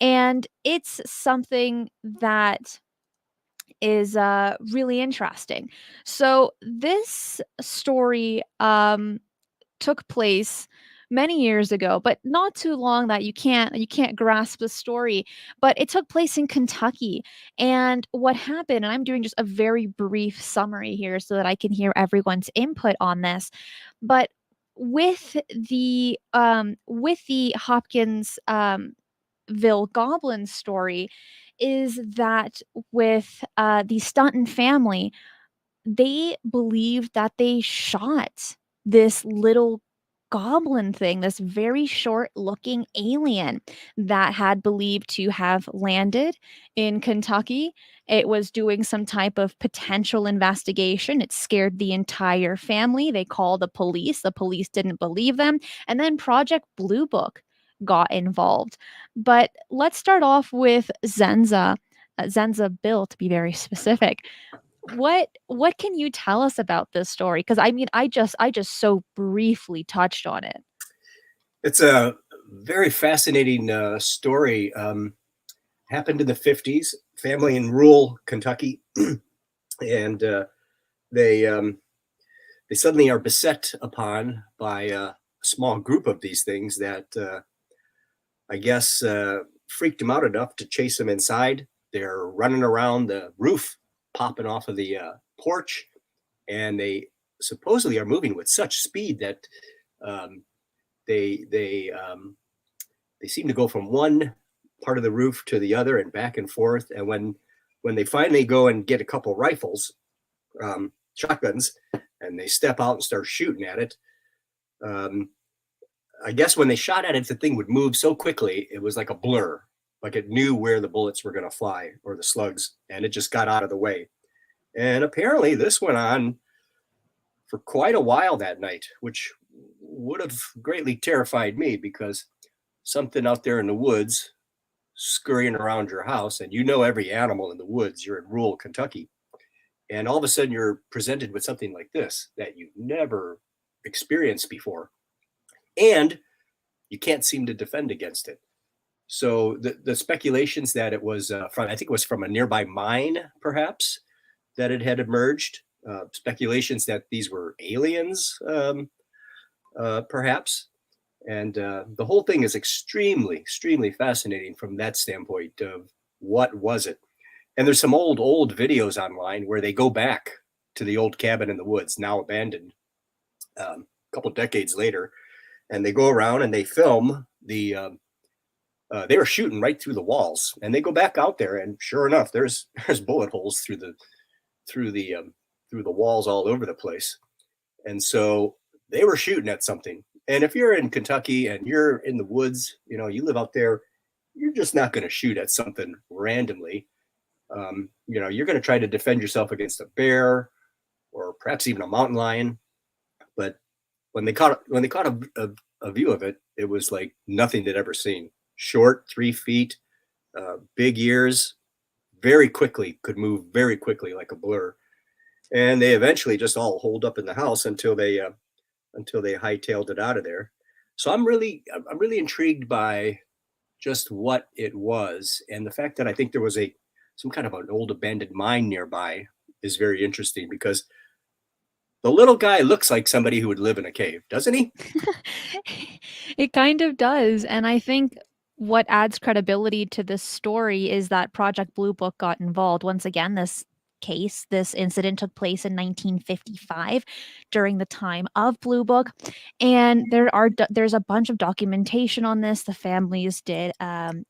and it's something that is really interesting. So this story took place many years ago, but not too long that you can't grasp the story. But it took place in Kentucky, and what happened? And I'm doing just a very brief summary here so that I can hear everyone's input on this. But with the Hopkins Ville Goblin story is that with the Stanton family, they believed that they shot this little goblin thing, this very short looking alien that had believed to have landed in Kentucky. It was doing some type of potential investigation. It scared the entire family. They called the police. The police didn't believe them. And then Project Blue Book got involved. But let's start off with ZenZaBill to be very specific. What can you tell us about this story? Because I mean, I just so briefly touched on it. It's a very fascinating story. Happened in the 50s. Family in rural Kentucky, and they suddenly are beset upon by a small group of these things that I guess freaked them out enough to chase them inside. They're running around the roof, popping off of the porch, and they supposedly are moving with such speed that they seem to go from one part of the roof to the other and back and forth. And when they finally go and get a couple rifles, shotguns, and they step out and start shooting at it, I guess when they shot at it, the thing would move so quickly, it was like a blur, like it knew where the bullets were going to fly or the slugs, and it just got out of the way. And apparently this went on for quite a while that night, which would have greatly terrified me, because something out there in the woods scurrying around your house, and you know every animal in the woods, you're in rural Kentucky, and all of a sudden you're presented with something like this that you've never experienced before, and you can't seem to defend against it. So the speculations that it was from, I think it was from a nearby mine, perhaps, that it had emerged. Speculations that these were aliens, perhaps. And the whole thing is extremely, extremely fascinating from that standpoint of what was it. And there's some old videos online where they go back to the old cabin in the woods, now abandoned, a couple decades later, and they go around and they film the. They were shooting right through the walls, and they go back out there, and sure enough, there's bullet holes through the walls all over the place. And so they were shooting at something. And if you're in Kentucky and you're in the woods, you know, you live out there, you're just not going to shoot at something randomly. You're going to try to defend yourself against a bear or perhaps even a mountain lion. But when they caught a view of it, it was like nothing they'd ever seen. Short, 3 feet, big ears, could move very quickly like a blur. And they eventually just all holed up in the house until they hightailed it out of there. So I'm really intrigued by just what it was, and the fact that I think there was some kind of an old abandoned mine nearby is very interesting, because the little guy looks like somebody who would live in a cave, doesn't he? It kind of does. And I think what adds credibility to this story is that Project Blue Book got involved. Once again, this incident took place in 1955 during the time of Blue Book. And there's a bunch of documentation on this. The families did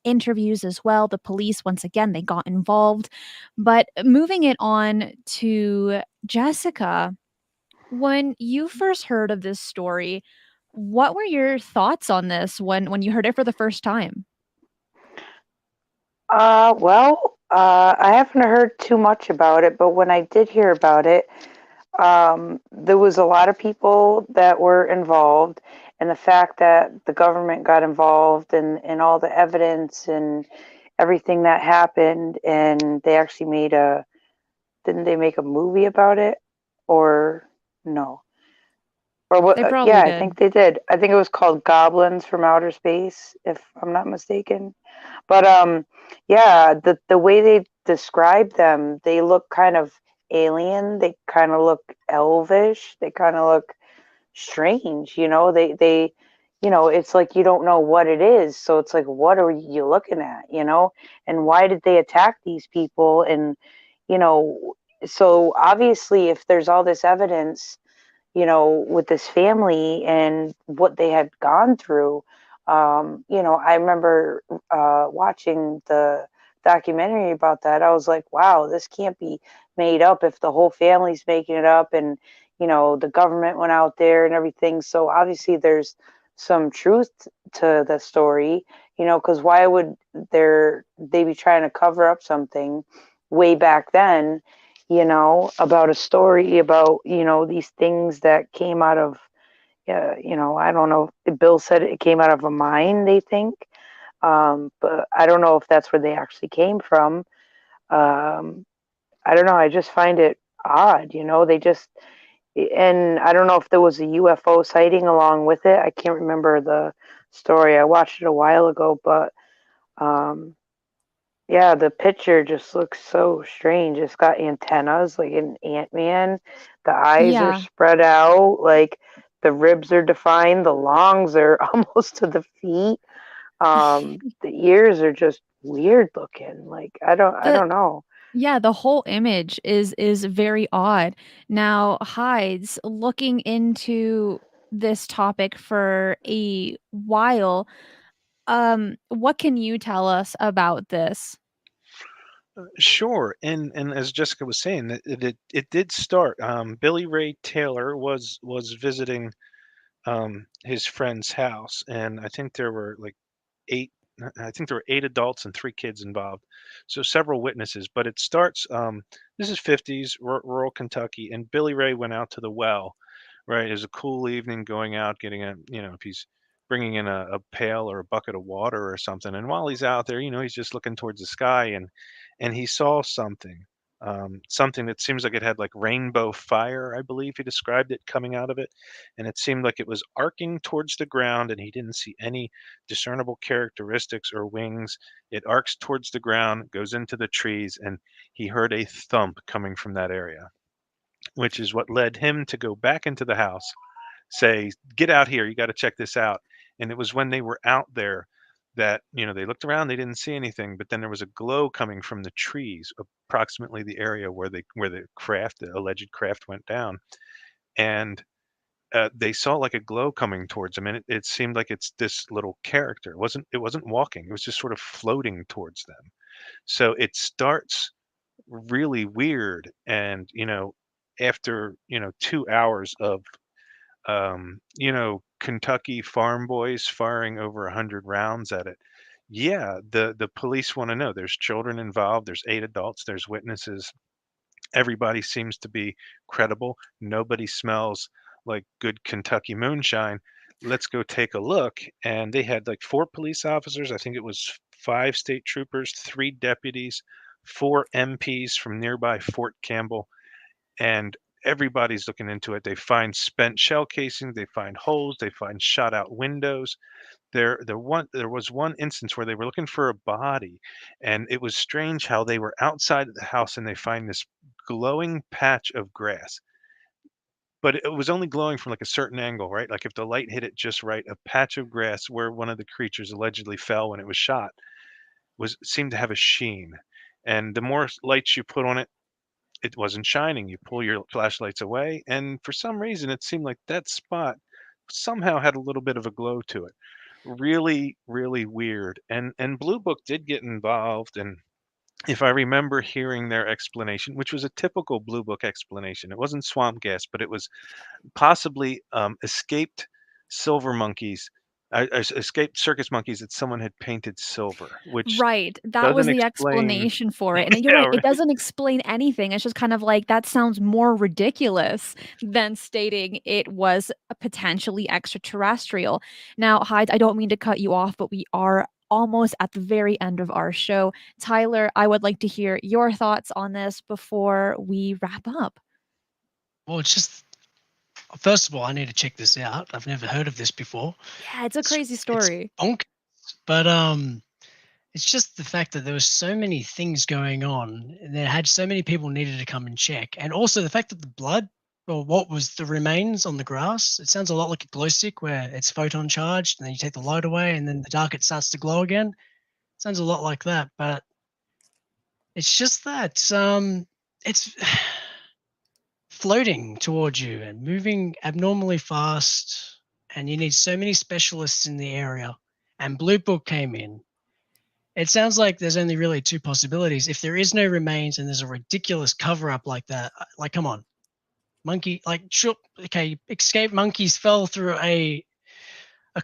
interviews as well. The police, once again, they got involved. But moving it on to Jessica, when you first heard of this story, what were your thoughts on this when you heard it for the first time? I haven't heard too much about it, but when I did hear about it, there was a lot of people that were involved, and the fact that the government got involved and all the evidence and everything that happened, and they actually didn't they make a movie about it? Or no? Or what? They probably Yeah, I did. think they did. I think it was called Goblins from Outer Space, if I'm not mistaken. But yeah, the way they describe them, they look kind of alien. They kind of look elvish. They kind of look strange. It's like you don't know what it is. So it's like, what are you looking at? And why did they attack these people? And you know, so obviously, if there's all this evidence, with this family and what they had gone through. I remember watching the documentary about that. I was like, wow, this can't be made up if the whole family's making it up, and the government went out there and everything. So obviously there's some truth to the story, because why would they be trying to cover up something way back then, about a story about, these things that came out of, I don't know. Bill said it came out of a mine, they think. But I don't know if that's where they actually came from. I don't know. I just find it odd, and I don't know if there was a UFO sighting along with it. I can't remember the story. I watched it a while ago, but um, yeah, the picture just looks so strange. It's got antennas like an Ant-Man. The eyes are Yeah. spread out, like the ribs are defined, the longs are almost to the feet. The ears are just weird looking. Like I don't know. Yeah, the whole image is very odd. Now, Hides, looking into this topic for a while, what can you tell us about this? Sure, and as Jessica was saying, it did start. Billy Ray Taylor was visiting his friend's house, and I think there were like eight. I think there were 8 adults and 3 kids involved, so several witnesses. But it starts. This is 50s rural Kentucky, and Billy Ray went out to the well. Right, it was a cool evening, going out, getting if he's bringing in a pail or a bucket of water or something, and while he's out there, he's just looking towards the sky, and he saw something. Something that seems like it had like rainbow fire, I believe he described it, coming out of it. And it seemed like it was arcing towards the ground, and he didn't see any discernible characteristics or wings. It arcs towards the ground, goes into the trees, and he heard a thump coming from that area, which is what led him to go back into the house, say, "Get out here, you got to check this out." And it was when they were out there that, they looked around, they didn't see anything, but then there was a glow coming from the trees, approximately the area where the alleged craft went down. And they saw like a glow coming towards them, and it seemed like it's this little character. It wasn't walking, it was just sort of floating towards them. So it starts really weird, and after 2 hours of Kentucky farm boys firing over 100 rounds at it, yeah, the police want to know. There's children involved. There's 8 adults. There's witnesses. Everybody seems to be credible. Nobody smells like good Kentucky moonshine. Let's go take a look. And they had like 4 police officers. I think it was 5 state troopers, 3 deputies, 4 MPs from nearby Fort Campbell, and everybody's looking into it. They find spent shell casing, they find holes, they find shot out windows. There was one instance where they were looking for a body, and it was strange how they were outside of the house and they find this glowing patch of grass. But it was only glowing from like a certain angle, right? Like if the light hit it just right, a patch of grass where one of the creatures allegedly fell when it was shot was seemed to have a sheen. And the more lights you put on it, it wasn't shining. You pull your flashlights away, and for some reason, it seemed like that spot somehow had a little bit of a glow to it. Really, really weird. And Blue Book did get involved, and if I remember hearing their explanation, which was a typical Blue Book explanation, it wasn't swamp gas, but it was possibly escaped silver monkeys, escaped circus monkeys that someone had painted silver, which Right. That was doesn't the explain. explanation for it. And you're Yeah, right, it right. doesn't explain anything. It's just kind of like that sounds more ridiculous than stating it was a potentially extraterrestrial. Now, Hyde, I don't mean to cut you off, but we are almost at the very end of our show. Tyler, I would like to hear your thoughts on this before we wrap up. Well, it's just first of all, I need to check this out. I've never heard of this before. Yeah, it's a crazy It's story. bonkers, but it's just the fact that there were so many things going on, and there had so many people needed to come and check, and also the fact that the blood, or what was the remains on the grass, it sounds a lot like a glow stick where it's photon charged, and then you take the light away, and then the dark it starts to glow again. It sounds a lot like that, but it's just that it's floating towards you and moving abnormally fast, and you need so many specialists in the area. And Blue Book came in. It sounds like there's only really 2 possibilities. If there is no remains and there's a ridiculous cover up like that, like, come on, monkey, like, sure, okay, escaped monkeys fell through a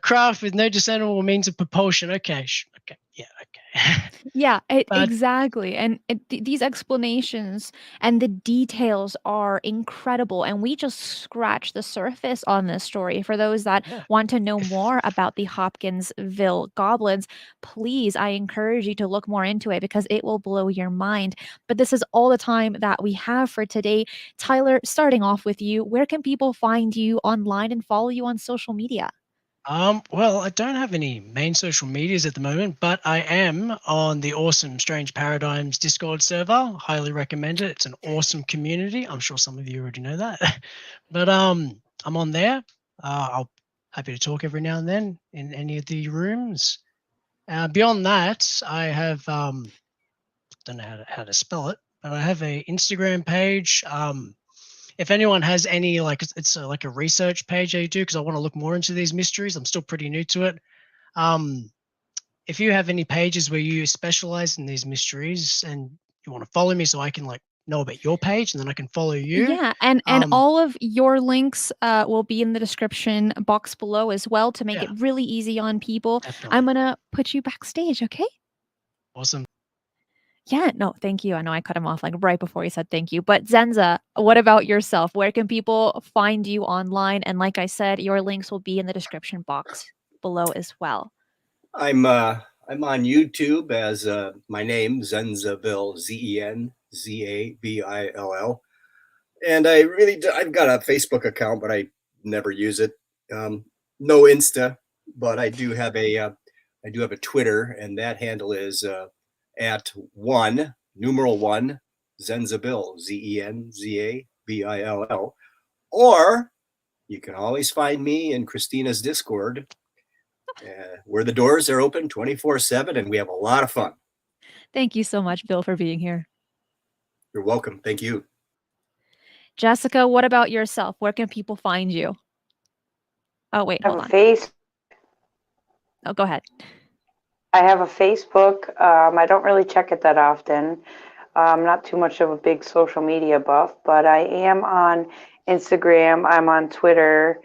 craft with no discernible means of propulsion. Okay, okay, yeah, okay. Yeah, But exactly. And these explanations and the details are incredible. And we just scratched the surface on this story. For those that yeah, want to know if more about the Hopkinsville Goblins, please, I encourage you to look more into it because it will blow your mind. But this is all the time that we have for today. Tyler, starting off with you, where can people find you online and follow you on social media? well, I don't have any main social medias at the moment, but I am on the awesome Strange Paradigms Discord server. Highly recommend it. It's an awesome community. I'm sure some of you already know that. But I'm on there. I'll happy to talk every now and then in any of the rooms. Beyond that, I have don't know how to spell it, but I have a Instagram page. If anyone has any, like, it's like a research page I do because I want to look more into these mysteries. I'm still pretty new to it. If you have any pages where you specialize in these mysteries and you want to follow me so I can like know about your page and then I can follow you. Yeah, and all of your links will be in the description box below as well to make Yeah, it really easy on people. definitely. I'm gonna put you backstage, okay? Awesome. Yeah, no, thank you. I know I cut him off like right before he said thank you. But Zenza, what about yourself? Where can people find you online? And like I said, your links will be in the description box below as well. I'm on YouTube as my name, ZenZaBill, ZenZaBill. And I've got a Facebook account, but I never use it. No Insta, but I do have a Twitter, and that handle is at 1 ZenZaBill, ZenZaBill. Or you can always find me in Christina's Discord, where the doors are open 24/7, and we have a lot of fun. Thank you so much, Bill, for being here. You're welcome. Thank you. Jessica, what about yourself? Where can people find you? Oh, wait, I hold have on. a Oh, go ahead. I have a Facebook. I don't really check it that often. I'm not too much of a big social media buff, but I am on Instagram. I'm on Twitter.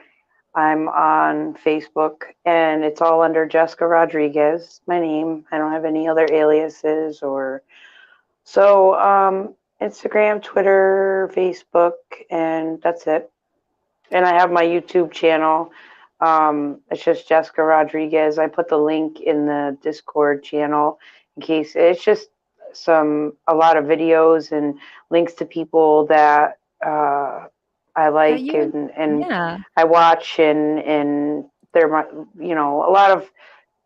I'm on Facebook, and it's all under Jessica Rodriguez, my name. I don't have any other aliases or so. Instagram, Twitter, Facebook, and that's it. And I have my YouTube channel. It's just Jessica Rodriguez. I put the link in the Discord channel in case. It's just a lot of videos and links to people that I like and Yeah. I watch, and they're my, a lot of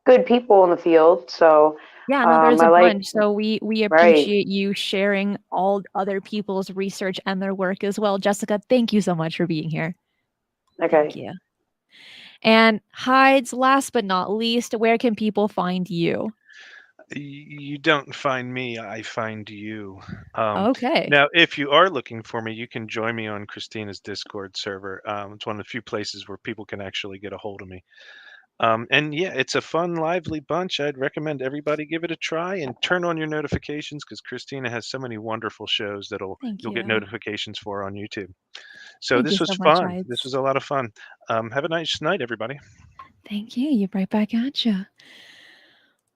good people in the field. So Yeah, no, there's I a like, bunch. So we right. appreciate you sharing all other people's research and their work as well. Jessica, thank you so much for being here. Okay. Thank you. And Hides, last but not least, where can people find you? You don't find me, I find you. Okay. Now, if you are looking for me, you can join me on Christina's Discord server. It's one of the few places where people can actually get a hold of me. And yeah, it's a fun, lively bunch. I'd recommend everybody give it a try and turn on your notifications because Christina has so many wonderful shows that Thank you'll get you. notifications for on YouTube. So Thank you this was so much, fun. Hides. This was a lot of fun. Have a nice night, everybody. Thank you. You right back at you.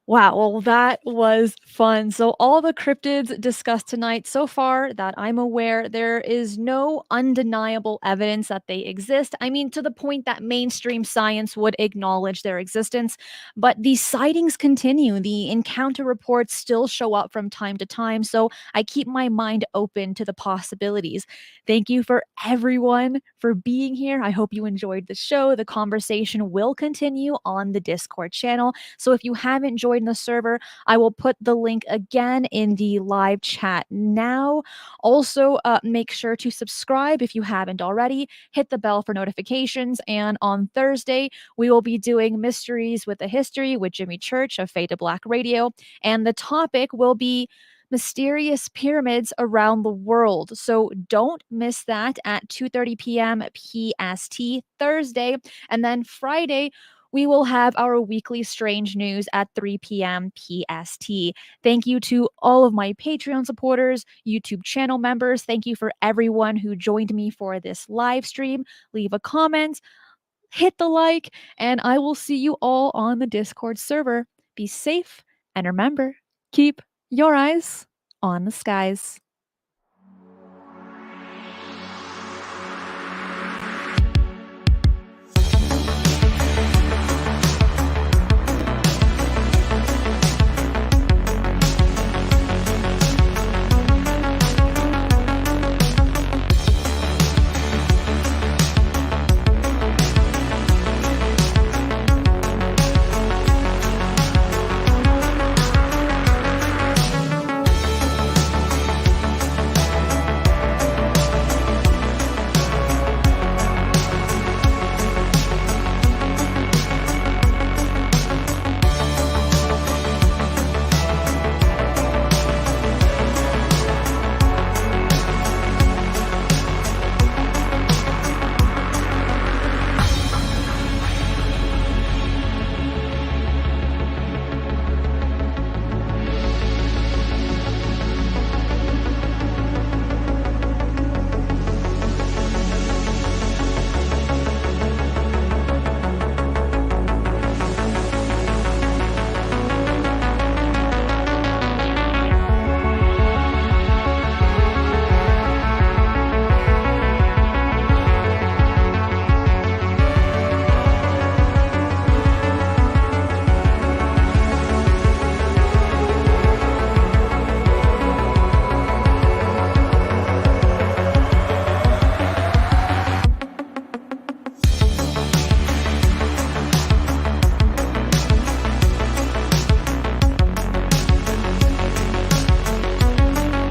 Wow, well, that was fun. So, all the cryptids discussed tonight, so far that I'm aware, there is no undeniable evidence that they exist. I mean, to the point that mainstream science would acknowledge their existence. But these sightings continue. The encounter reports still show up from time to time. So, I keep my mind open to the possibilities. Thank you for everyone for being here. I hope you enjoyed the show. The conversation will continue on the Discord channel. So if you haven't joined the server, I will put the link again in the live chat now. Also, make sure to subscribe if you haven't already. Hit the bell for notifications. And on Thursday, we will be doing Mysteries with a History with Jimmy Church of Fade to Black Radio. And the topic will be mysterious pyramids around the world. So don't miss that at 2:30 p.m. PST Thursday. And then Friday, we will have our weekly strange news at 3 p.m. PST. Thank you to all of my Patreon supporters, YouTube channel members. Thank you for everyone who joined me for this live stream. Leave a comment, hit the like, and I will see you all on the Discord server. Be safe, and remember, keep your eyes on the skies.